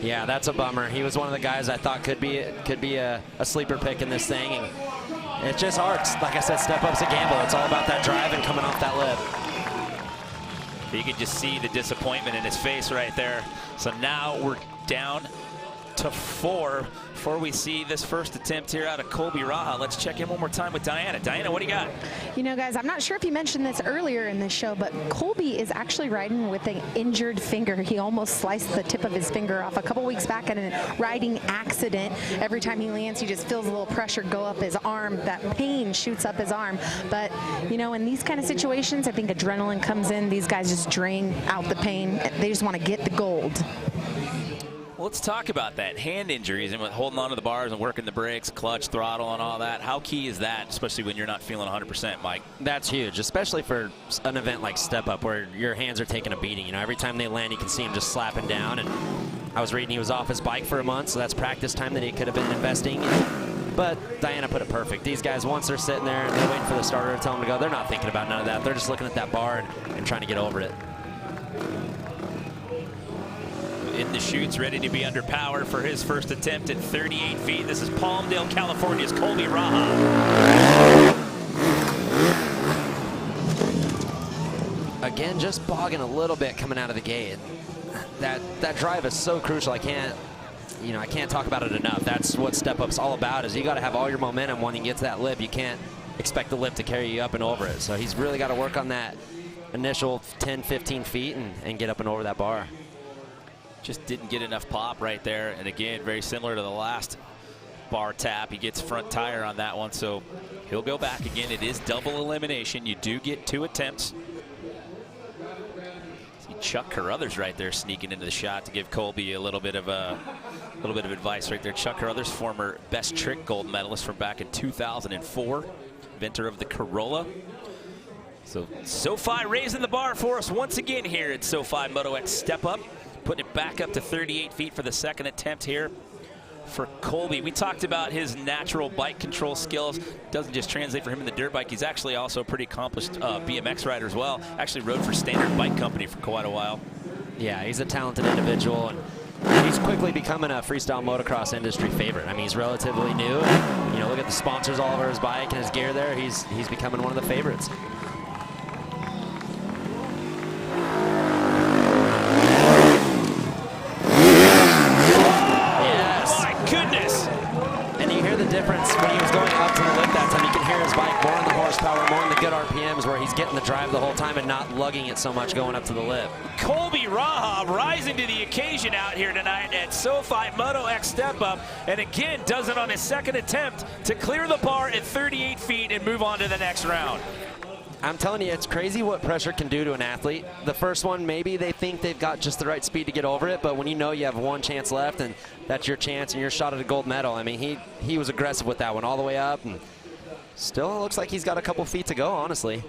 S3: Yeah, that's a bummer. He was one of the guys I thought could be a sleeper pick in this thing, and it's just hard. Like I said, step-up's a gamble. It's all about that drive and coming off that lip.
S2: You can just see the disappointment in his face right there. So now we're down to 4 before we see this first attempt here out of Colby Raha. Let's check in one more time with Diana. Diana, what do you got?
S4: You know, guys, I'm not sure if you mentioned this earlier in this show, but Colby is actually riding with an injured finger. He almost sliced the tip of his finger off a couple weeks back in a riding accident. Every time he lands, he just feels a little pressure go up his arm. That pain shoots up his arm. But, you know, in these kind of situations, I think adrenaline comes in. These guys just drain out the pain. They just want to get the gold.
S2: Well, let's talk about that. Hand injuries and with holding onto the bars and working the brakes, clutch, throttle, and all that. How key is that, especially when you're not feeling 100%, Mike?
S3: That's huge, especially for an event like Step Up where your hands are taking a beating. You know, every time they land, you can see him just slapping down. And I was reading he was off his bike for a month, so that's practice time that he could have been investing in. But Diana put it perfect. These guys, once they're sitting there and they're waiting for the starter to tell them to go, they're not thinking about none of that. They're just looking at that bar and trying to get over it.
S2: In the chutes, ready to be under power for his first attempt at 38 feet. This is Palmdale, California's Colby Raha.
S3: Again, just bogging a little bit coming out of the gate. That drive is so crucial. I can't talk about it enough. That's what Step Up's all about, is you got to have all your momentum when you get to that lip. You can't expect the lip to carry you up and over it. So he's really got to work on that initial 10, 15 feet and get up and over that bar.
S2: Just didn't get enough pop right there. And again, very similar to the last bar tap. He gets front tire on that one, so he'll go back again. It is double elimination. You do get 2 attempts. See Chuck Carruthers right there sneaking into the shot to give Colby a little bit of advice right there. Chuck Carruthers, former best trick gold medalist from back in 2004, inventor of the Corolla. So SoFi raising the bar for us once again here at SoFi Moto X Step Up. Putting it back up to 38 feet for the second attempt here for Colby. We talked about his natural bike control skills. Doesn't just translate for him in the dirt bike. He's actually also a pretty accomplished BMX rider as well. Actually rode for Standard Bike Company for quite a while.
S3: Yeah, he's a talented individual, and he's quickly becoming a freestyle motocross industry favorite. I mean, he's relatively new. And, you know, look at the sponsors all over his bike and his gear there. He's becoming one of the favorites. Difference when he was going up to the lip that time. You can hear his bike more in the horsepower, more in the good RPMs, where he's getting the drive the whole time and not lugging it so much going up to the lip.
S2: Colby Raha rising to the occasion out here tonight at SoFi Moto X Step Up, and again does it on his second attempt to clear the bar at 38 feet and move on to the next round.
S3: I'm telling you, it's crazy what pressure can do to an athlete. The first one, maybe they think they've got just the right speed to get over it, but when you know you have 1 chance left and that's your chance and your shot at a gold medal, I mean, he was aggressive with that one all the way up, and still looks like he's got a couple feet to go, honestly.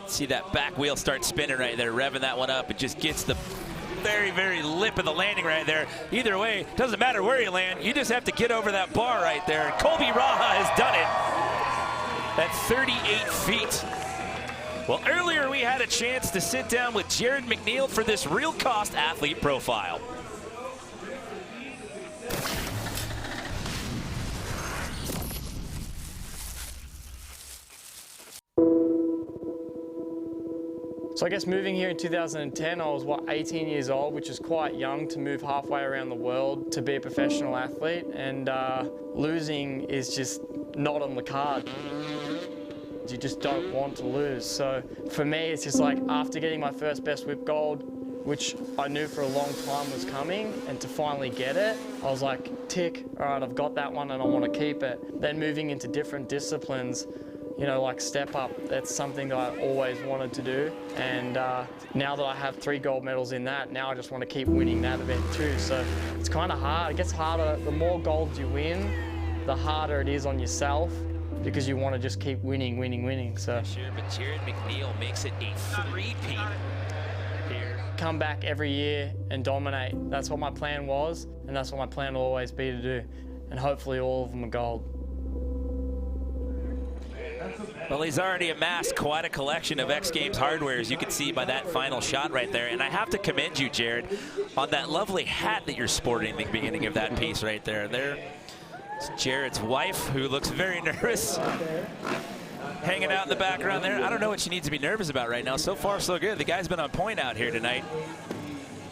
S2: See that back wheel start spinning right there, revving that one up. It just gets the very, very lip of the landing right there. Either way, doesn't matter where you land, you just have to get over that bar right there. And Colby Raha has done it at 38 feet. Well, earlier we had a chance to sit down with Jared Mcneil for this real cost athlete profile.
S7: So I guess moving here in 2010, I was, 18 years old, which is quite young to move halfway around the world to be a professional athlete, and losing is just not on the card. You just don't want to lose. So for me, it's just like after getting my first best whip gold, which I knew for a long time was coming, and to finally get it, I was like, tick, all right, I've got that one and I want to keep it. Then moving into different disciplines, you know, like step up, that's something that I always wanted to do. And now that I have 3 gold medals in that, now I just want to keep winning that event too. So it's kind of hard. It gets harder. The more golds you win, the harder it is on yourself, because you want to just keep winning, winning, winning. So
S2: sure, but Jared Mcneil makes it a 3-peat here.
S7: Come back every year and dominate. That's what my plan was, and that's what my plan will always be to do. And hopefully all of them are gold.
S2: Well, he's already amassed quite a collection of X Games hardware, as you can see by that final shot right there. And I have to commend you, Jared, on that lovely hat that you're sporting at the beginning of that piece right there. There's Jared's wife, who looks very nervous, hanging out in the background there. I don't know what she needs to be nervous about right now. So far, so good. The guy's been on point out here tonight.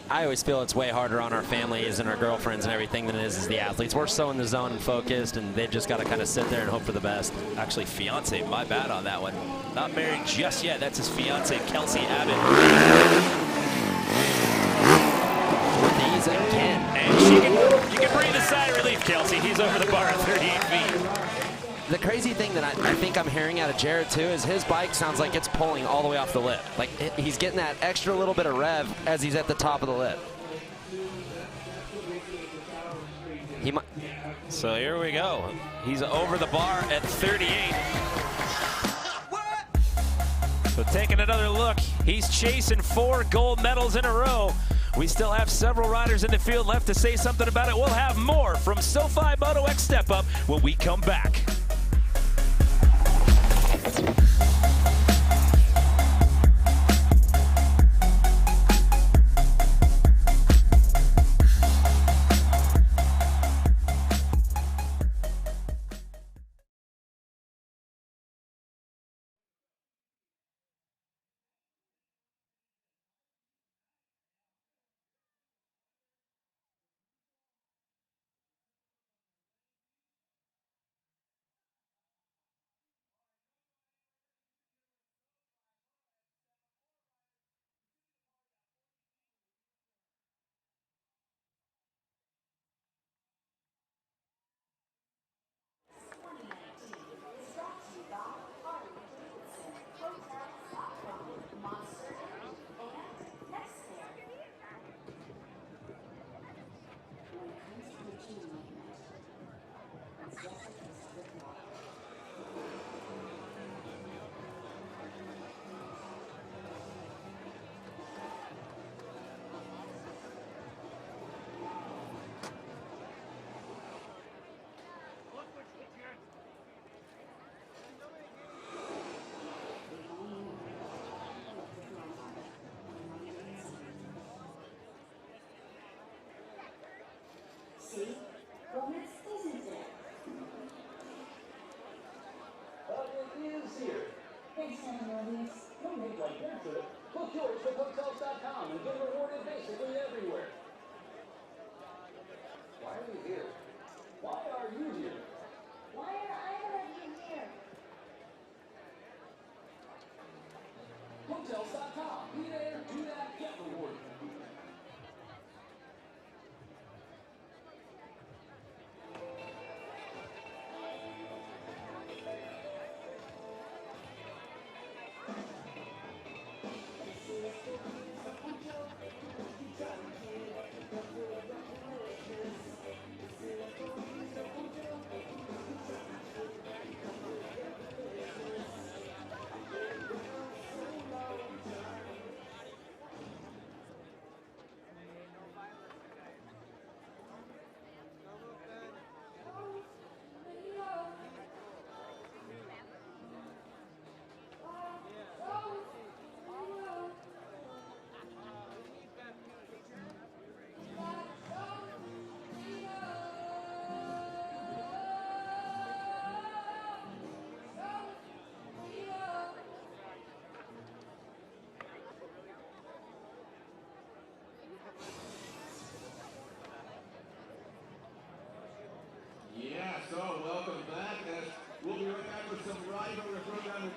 S3: I always feel it's way harder on our families and our girlfriends and everything than it is as the athletes. We're so in the zone and focused, and they've just got to kind of sit there and hope for the best.
S2: Actually, fiance, my bad on that one. Not married just yet. That's his fiance, Kelsey Abbott.
S3: With ease again.
S2: And you can breathe a sigh of relief, Kelsey. He's over the bar at 38 feet.
S3: The crazy thing that I think I'm hearing out of Jared too is his bike sounds like it's pulling all the way off the lip. Like he's getting that extra little bit of rev as he's at the top of the lip. He might.
S2: So here we go. He's over the bar at 38. So taking another look, he's chasing 4 gold medals in a row. We still have several riders in the field left to say something about it. We'll have more from SoFi Moto X Step Up when we come back.
S8: See? Romance, isn't it?
S9: It is here.
S8: Thanks, Romance.
S9: Don't make like that, sir. Book yours with Hotels.com and get rewarded basically everywhere. Why are we here? Why are you here?
S8: Why are either of you here?
S9: Hotels.com. Be there, do that, get rewarded.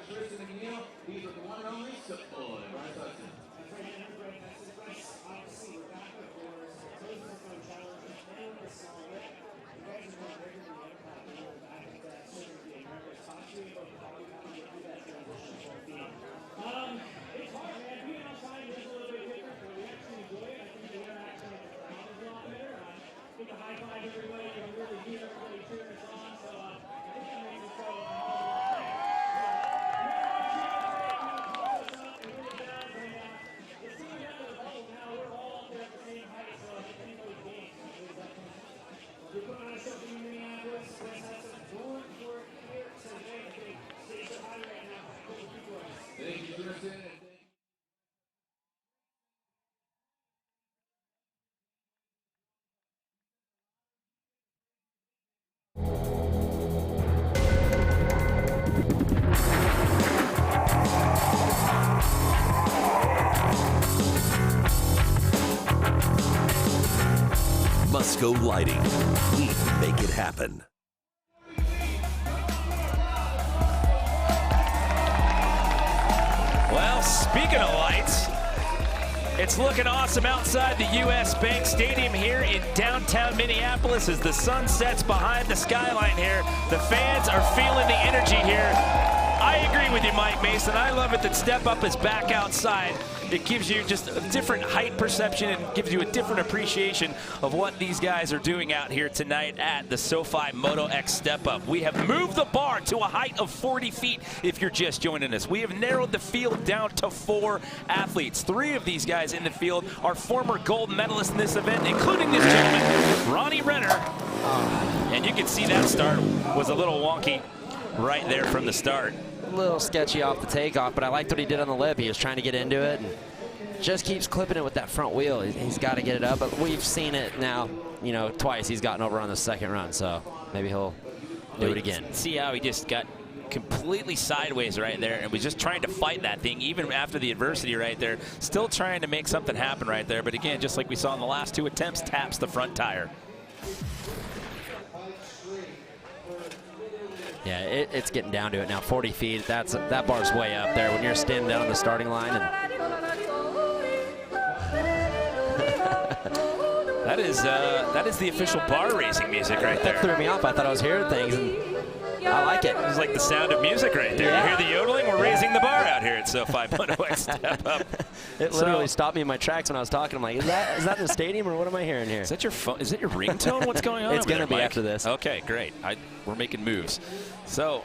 S9: Tristan Mcneil. He's with the one and only SoFi Bryce Hudson.
S10: It's hard, man. Being outside is a little bit different, but we actually enjoy it. I think the interaction with the crowd is a lot better. I get to high five everybody and really hear everybody cheering us on. So I think that makes it so we're putting on a show in Minneapolis. Bryce Hudson going for it here today. Stay so high right now.
S9: Thank you, Tristan.
S11: Musco Lighting. We make it happen.
S2: Well, speaking of lights, it's looking awesome outside the U.S. Bank Stadium here in downtown Minneapolis as the sun sets behind the skyline here. The fans are feeling the energy here. I agree with you, Mike Mason. I love it that Step Up is back outside. It gives you just a different height perception and gives you a different appreciation of what these guys are doing out here tonight at the SoFi Moto X Step Up. We have moved the bar to a height of 40 feet if you're just joining us. We have narrowed the field down to 4 athletes. 3 of these guys in the field are former gold medalists in this event, including this gentleman, Ronnie Renner. And you can see that start was a little wonky right there from the start.
S3: A little sketchy off the takeoff, but I liked what he did on the lip. He was trying to get into it and just keeps clipping it with that front wheel. He's got to get it up, but we've seen it now, you know, twice. He's gotten over on the second run, so maybe he'll do it again.
S2: See how he just got completely sideways right there and was just trying to fight that thing even after the adversity right there. Still trying to make something happen right there, but again, just like we saw in the last 2 attempts, taps the front tire.
S3: Yeah, it's getting down to it now. 40 feet, that bar's way up there when you're standing down on the starting line. And
S2: that is the official bar racing music right there.
S3: That threw me off. I thought I was hearing things, and I like it.
S2: It's like the sound of music right there.
S3: Yeah.
S2: You hear the yodeling? We're raising the bar out here at SoFi Moto X Step Up.
S3: It literally stopped me in my tracks when I was talking. I'm like, is that in the stadium or what am I hearing here?
S2: Is that your phone? Is that your ringtone? What's going on?
S3: It's going to be
S2: Mike?
S3: after this.
S2: Okay, great. We're making moves. So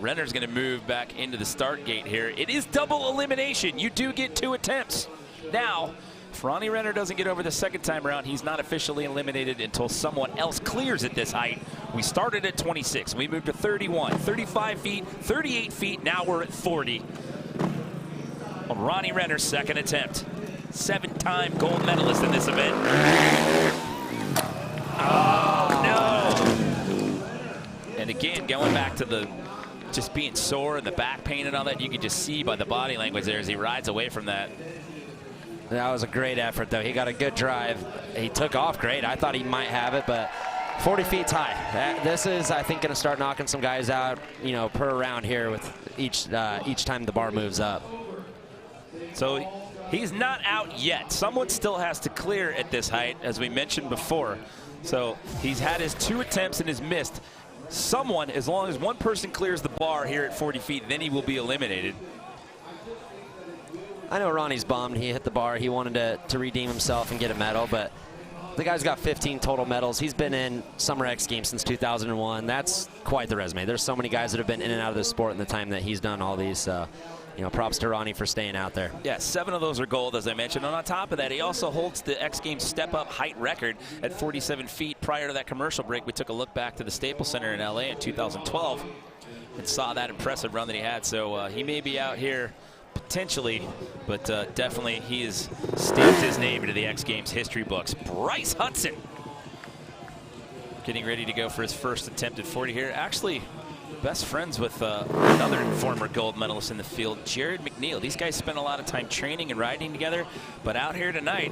S2: Renner's going to move back into the start gate here. It is double elimination. You do get 2 attempts. Now, if Ronnie Renner doesn't get over the second time around, he's not officially eliminated until someone else clears at this height. We started at 26. We moved to 31, 35 feet, 38 feet. Now we're at 40. On Ronnie Renner's second attempt. 7-time gold medalist in this event. Oh, no. And again, going back to the just being sore and the back pain and all that, you can just see by the body language there as he rides away from that.
S3: That was a great effort, though. He got a good drive. He took off great. I thought he might have it, but 40 feet's high. This is, I think, going to start knocking some guys out, you know, per round here with each time the bar moves up.
S2: So he's not out yet. Someone still has to clear at this height, as we mentioned before. So he's had his 2 attempts and has missed. Someone, as long as one person clears the bar here at 40 feet, then he will be eliminated.
S3: I know Ronnie's bummed. He hit the bar. He wanted to redeem himself and get a medal, but the guy's got 15 total medals. He's been in Summer X Games since 2001. That's quite the resume. There's so many guys that have been in and out of the sport in the time that he's done all these. You know, props to Ronnie for staying out there.
S2: Yeah, 7 of those are gold, as I mentioned. And on top of that, he also holds the X Games step-up height record at 47 feet. Prior to that commercial break, we took a look back to the Staples Center in LA in 2012 and saw that impressive run that he had. So he may be out here potentially, but definitely he has stamped his name into the X Games history books. Bryce Hudson getting ready to go for his first attempt at 40 here. Actually, best friends with another former gold medalist in the field, Mcneil. These guys spent a lot of time training and riding together, but out here tonight,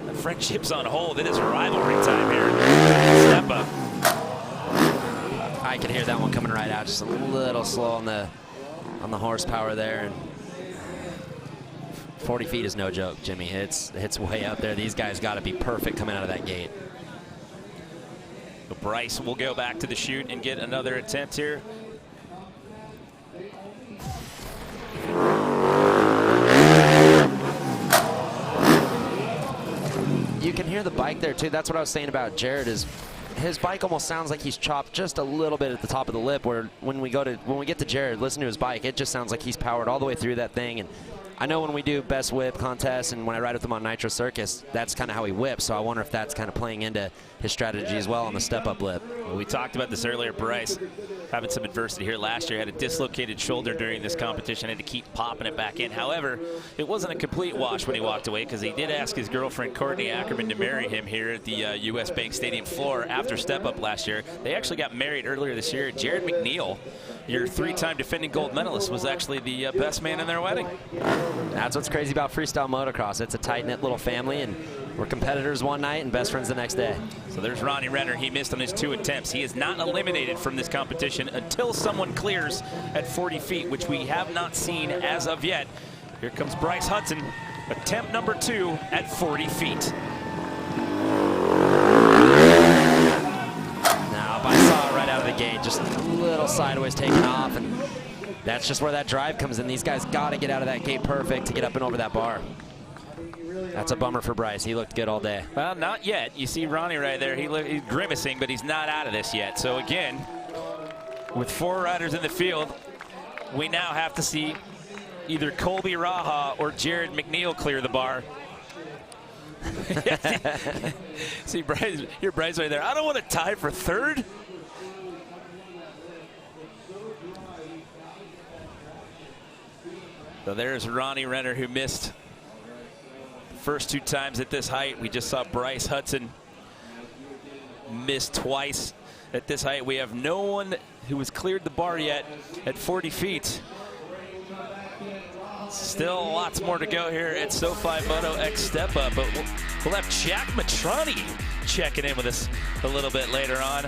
S2: the friendship's on hold. It is rivalry time here. Step up.
S3: I can hear that one coming right out, just a little slow on the on the horsepower there. And 40 feet is no joke, Jimmy. It's way up there. These guys got to be perfect coming out of that gate.
S2: But Bryce will go back to the chute and get another attempt here.
S3: You can hear the bike there too. That's what I was saying about Jared, is his bike almost sounds like he's chopped just a little bit at the top of the lip, where when we get to Jared, listen to his bike, it just sounds like he's powered all the way through that thing. And I know when we do best whip contests and when I ride with him on Nitro Circus, that's kind of how he whips. So I wonder if that's kind of playing into his strategy as well on the step-up lip.
S2: Well, we talked about this earlier. Bryce having some adversity here last year, had a dislocated shoulder during this competition, had to keep popping it back in. However, it wasn't a complete wash when he walked away, because he did ask his girlfriend Courtney Ackerman to marry him here at the U.S. Bank Stadium floor after step-up last year. They actually got married earlier this year. Jared Mcneil, your three-time defending gold medalist, was actually the best man in their wedding.
S3: That's what's crazy about freestyle motocross. It's a tight-knit little family, and we're competitors one night and best friends the next day.
S2: So there's Ronnie Renner. He missed on his 2 attempts. He is not eliminated from this competition until someone clears at 40 feet, which we have not seen as of yet. Here comes Bryce Hudson, attempt number 2 at 40 feet.
S3: Now, I saw it right out of the gate, just a little sideways taking off, and that's just where that drive comes in. These guys got to get out of that gate perfect to get up and over that bar. That's a bummer for Bryce. He looked good all day.
S2: Well, not yet. You see Ronnie right there. He's grimacing, but he's not out of this yet. So again, with 4 riders in the field, we now have to see either Colby Raha or Jared Mcneil clear the bar. See Bryce, here Bryce right there. I don't want to tie for 3rd. So there's Ronnie Renner, who missed the first 2 times at this height. We just saw Bryce Hudson miss twice at this height. We have no one who has cleared the bar yet at 40 feet. Still lots more to go here at SoFi Moto X Step Up, but we'll have Jack Matrani checking in with us a little bit later on.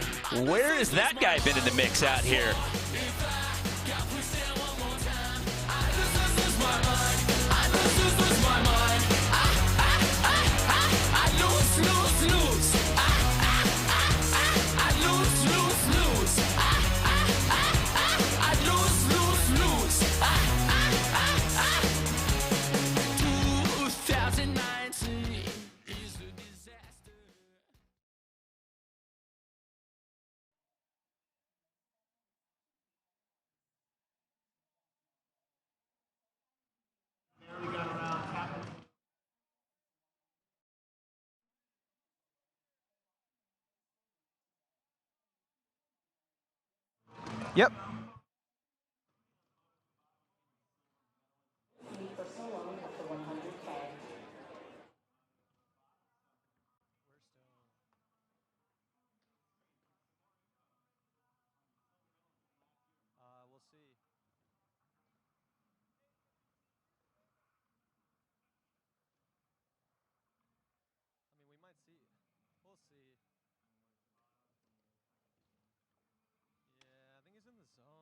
S2: Where has that guy been in the mix out here?
S1: Yep. We'll see. I mean, we might see. We'll see. Yeah, I think he's in the zone.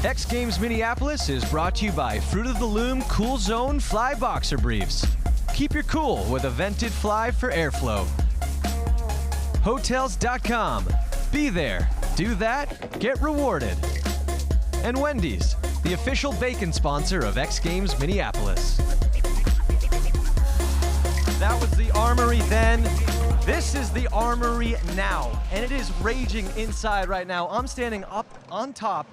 S1: X Games Minneapolis is brought to you by Fruit of the Loom Cool Zone Fly Boxer Briefs. Keep your cool with a vented fly for airflow. Hotels.com. Be there, do that, get rewarded. And Wendy's, the official bacon sponsor of X Games Minneapolis. That was the Armory then. This is the Armory now, and it is raging inside right now. I'm standing up on top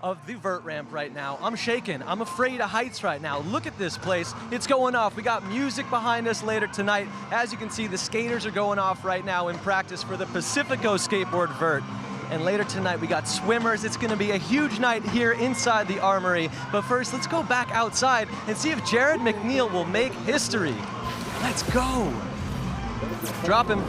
S1: of the vert ramp right now. I'm shaking. I'm afraid of heights right now. Look at this place. It's going off. We got music behind us later tonight. As you can see, the skaters are going off right now in practice for the Pacifico skateboard vert. And later tonight, we got swimmers. It's going to be a huge night here inside the Armory. But first, let's go back outside and see if Jared Mcneil will make history. Let's go. Drop him.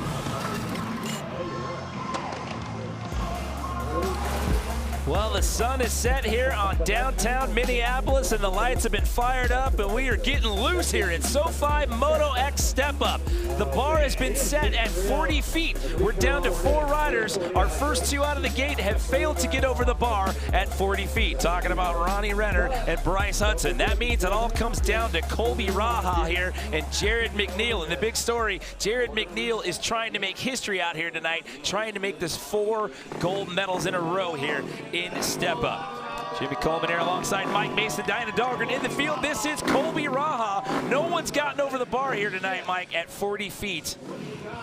S2: Well, the sun is set here on downtown Minneapolis, and the lights have been fired up, and we are getting loose here at SoFi Moto X Step Up. The bar has been set at 40 feet. We're down to 4 riders. Our first 2 out of the gate have failed to get over the bar at 40 feet. Talking about Ronnie Renner and Bryce Hudson. That means it all comes down to Colby Raha here and Jared Mcneil. And the big story, Jared Mcneil is trying to make history out here tonight, trying to make this 4 gold medals in a row here in Step Up. Jimmy Coleman here alongside Mike Mason, Diana Dahlgren in the field. This is Colby Raha. No one's gotten over the bar here tonight, Mike, at 40 feet.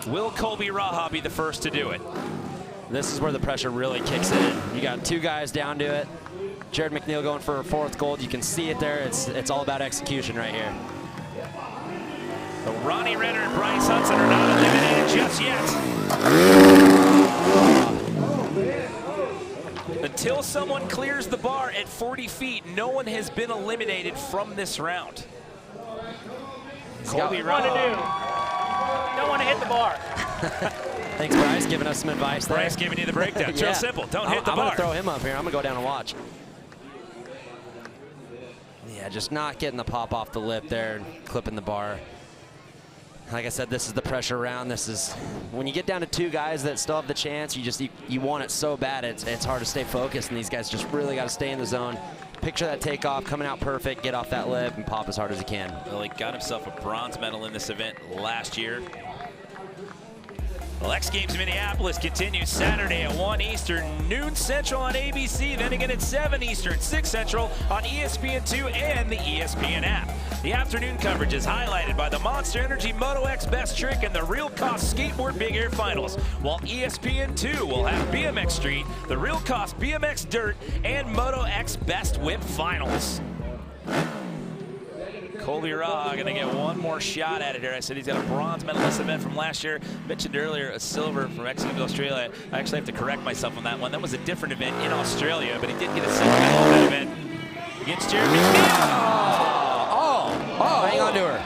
S2: Will Colby Raha be the first to do it?
S3: This is where the pressure really kicks in. You got 2 guys down to it. Jared Mcneil going for a 4th gold. You can see it there. It's all about execution right here.
S2: But Ronnie Renner and Bryce Hudson are not eliminated just yet. Until someone clears the bar at 40 feet, no one has been eliminated from this round. Colby Raha.
S10: Don't want to hit the bar.
S3: Thanks, Bryce, giving us some advice there.
S2: Bryce giving you the breakdown. It's real simple. Don't hit the bar.
S3: I'm going to throw him up here. I'm going to go down and watch. Yeah, just not getting the pop off the lip there and clipping the bar. Like I said, this is the pressure round. This is when you get down to 2 guys that still have the chance. You want it so bad. It's hard to stay focused, and these guys just really got to stay in the zone. Picture that takeoff, coming out perfect, get off that lip, and pop as hard as you can.
S2: Well, he got himself a bronze medal in this event last year. Well, X Games Minneapolis continues Saturday at 1 Eastern, noon Central on ABC, then again at 7 Eastern, 6 Central on ESPN2 and the ESPN app. The afternoon coverage is highlighted by the Monster Energy Moto X Best Trick and the Real Cost Skateboard Big Air Finals, while ESPN2 will have BMX Street, the Real Cost BMX Dirt, and Moto X Best Whip Finals. Colby Raha going to get one more shot at it here. I said he's got a bronze medal in this event from last year. Mentioned earlier a silver from X Games Australia. I actually have to correct myself on that one. That was a different event in Australia, but he did get a silver medal in that event against Jared Mcneil.
S3: Hang on to her.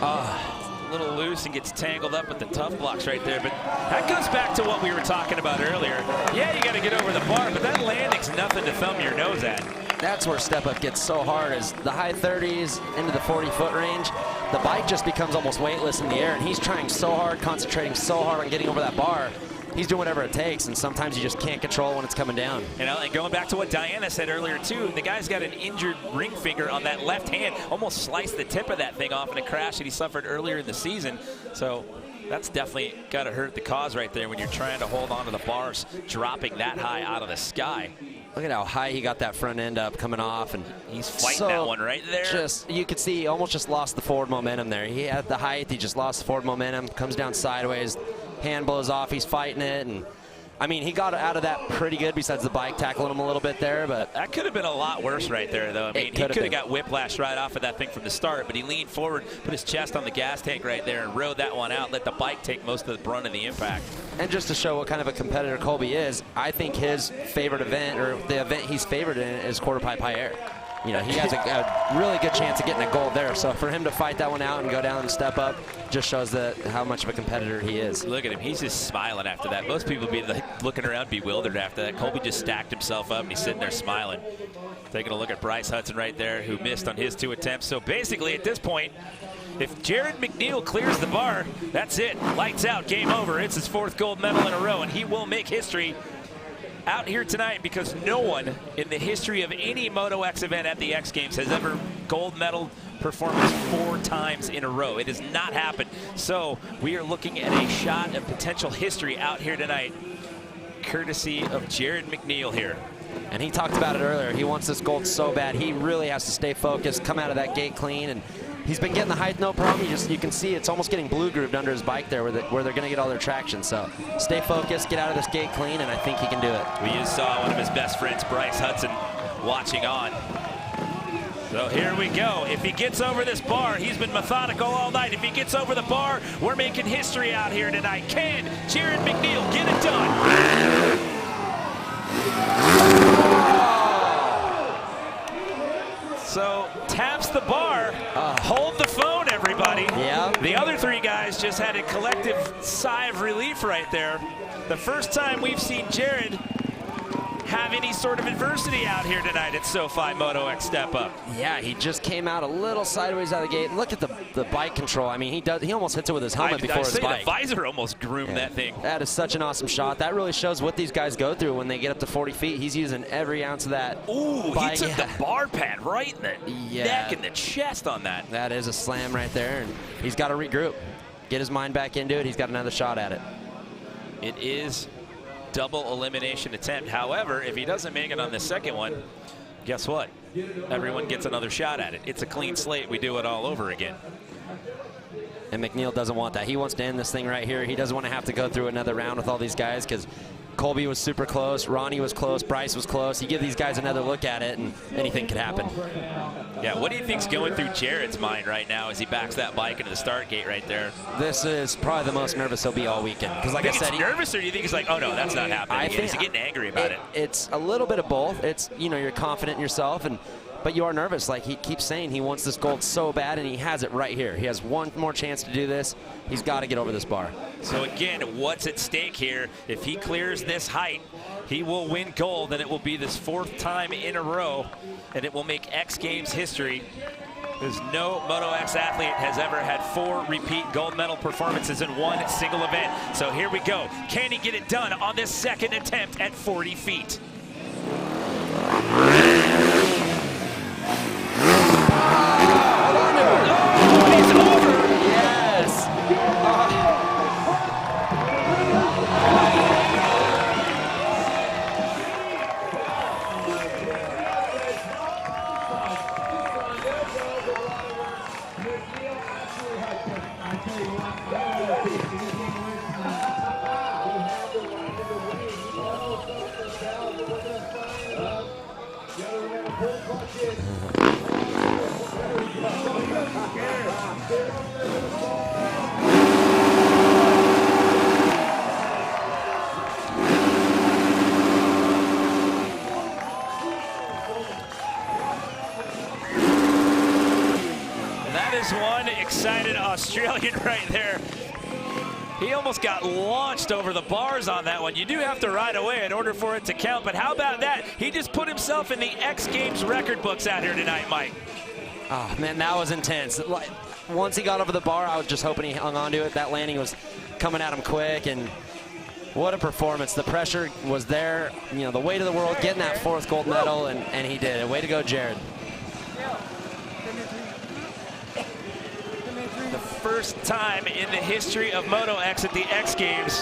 S2: A little loose and gets tangled up with the tough blocks right there, but that goes back to what we were talking about earlier. Yeah, you got to get over the bar, but that landing's nothing to thumb your nose at.
S3: That's where step up gets so hard, is the high 30s into the 40-foot range. The bike just becomes almost weightless in the air, and he's trying so hard, concentrating so hard on getting over that bar. He's doing whatever it takes, and sometimes you just can't control when it's coming down.
S2: You know, and going back to what Diana said earlier too, the guy's got an injured ring finger on that left hand, almost sliced the tip of that thing off in a crash that he suffered earlier in the season. So that's definitely got to hurt the cause right there when you're trying to hold on to the bars, dropping that high out of the sky.
S3: Look at how high he got that front end up coming off, and
S2: he's fighting that one right there.
S3: Just, you could see he almost just lost the forward momentum there. He had the height, he just lost the forward momentum, comes down sideways, hand blows off, he's fighting it, and I mean, he got out of that pretty good besides the bike tackling him a little bit there, but
S2: that could have been a lot worse right there, though. I mean, he could have got whiplash right off of that thing from the start, but he leaned forward, put his chest on the gas tank right there and rode that one out, let the bike take most of the brunt of the impact.
S3: And just to show what kind of a competitor Colby is, I think his favorite event, or the event he's favored in, is quarter pipe high air. You know, he has a really good chance of getting a gold there. So for him to fight that one out and go down and step up just shows how much of a competitor he is.
S2: Look at him. He's just smiling after that. Most people would be like looking around bewildered after that. Colby just stacked himself up, and he's sitting there smiling. Taking a look at Bryce Hudson right there, who missed on his 2 attempts. So basically at this point, if Jared Mcneil clears the bar, that's it. Lights out, game over. It's his 4th gold medal in a row, and he will make history out here tonight because no one in the history of any Moto X event at the X Games has ever gold medal performance 4 times in a row. It has not happened. So we are looking at a shot of potential history out here tonight, courtesy of Jared Mcneil here.
S3: And he talked about it earlier. He wants this gold so bad. He really has to stay focused, come out of that gate clean, and he's been getting the height no problem. You can see it's almost getting blue grooved under his bike there where they're going to get all their traction. So stay focused, get out of this gate clean, and I think he can do it.
S2: We just saw one of his best friends, Bryce Hudson, watching on. So here we go. If he gets over this bar, he's been methodical all night. If he gets over the bar, we're making history out here tonight. Can Jared Mcneil get it done? So taps the bar, hold the phone, everybody.
S3: Yeah.
S2: The other 3 guys just had a collective sigh of relief right there. The first time we've seen Jared have any sort of adversity out here tonight at SoFi Moto X Step Up.
S3: Yeah, he just came out a little sideways out of the gate. Look at the bike control. I mean, he almost hits it with his helmet before his bike.
S2: The visor almost groomed that thing.
S3: That is such an awesome shot. That really shows what these guys go through when they get up to 40 feet. He's using every ounce of that.
S2: Ooh,
S3: bike.
S2: He took the bar pad right in the neck and the chest on that.
S3: That is a slam right there, and he's got to regroup, get his mind back into it. He's got another shot at it.
S2: It is double elimination attempt. However, if he doesn't make it on the second one, guess what? Everyone gets another shot at it. It's a clean slate. We do it all over again.
S3: And Mcneil doesn't want that. He wants to end this thing right here. He doesn't want to have to go through another round with all these guys because Colby was super close, Ronnie was close, Bryce was close. You give these guys another look at it and anything could happen.
S2: Yeah, what do you think's going through Jared's mind right now as he backs that bike into the start gate right there?
S3: This is probably the most nervous he'll be all weekend. Because like I said,
S2: he's nervous, or do you think he's like, oh no, that's not happening? Is he getting angry about it?
S3: It's a little bit of both. It's, you know, you're confident in yourself, but you are nervous. Like he keeps saying he wants this gold so bad, and he has it right here. He has one more chance to do this. He's got to get over this bar.
S2: So again, what's at stake here? If he clears this height, he will win gold, and it will be this 4th time in a row, and it will make X Games history. There's no Moto X athlete has ever had 4 repeat gold medal performances in one single event. So here we go. Can he get it done on this second attempt at 40 feet? He's over.
S3: Yes.
S2: That is one excited Australian right there. He almost got launched over the bars on that one. You do have to ride away in order for it to count, but how about that? He just put himself in the X Games record books out here tonight, Mike.
S3: Oh, man, that was intense. Once he got over the bar, I was just hoping he hung on to it. That landing was coming at him quick, and what a performance. The pressure was there, you know, the weight of the world, getting that 4th gold medal, and he did it. Way to go, Jared.
S2: First time in the history of Moto X at the X Games,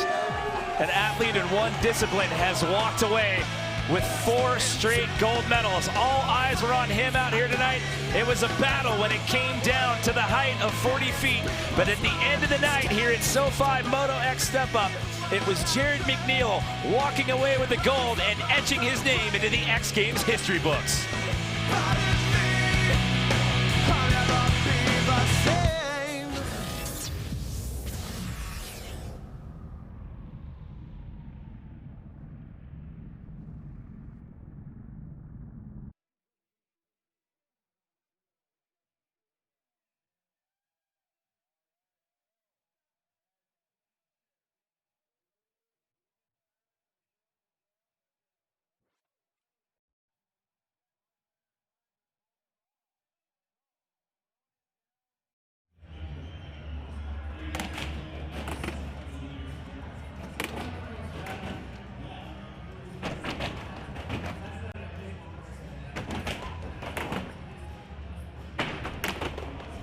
S2: an athlete in one discipline has walked away with 4 straight gold medals. All eyes were on him out here tonight. It was a battle when it came down to the height of 40 feet. But at the end of the night here at SoFi Moto X Step Up, it was Jared Mcneil walking away with the gold and etching his name into the X Games history books.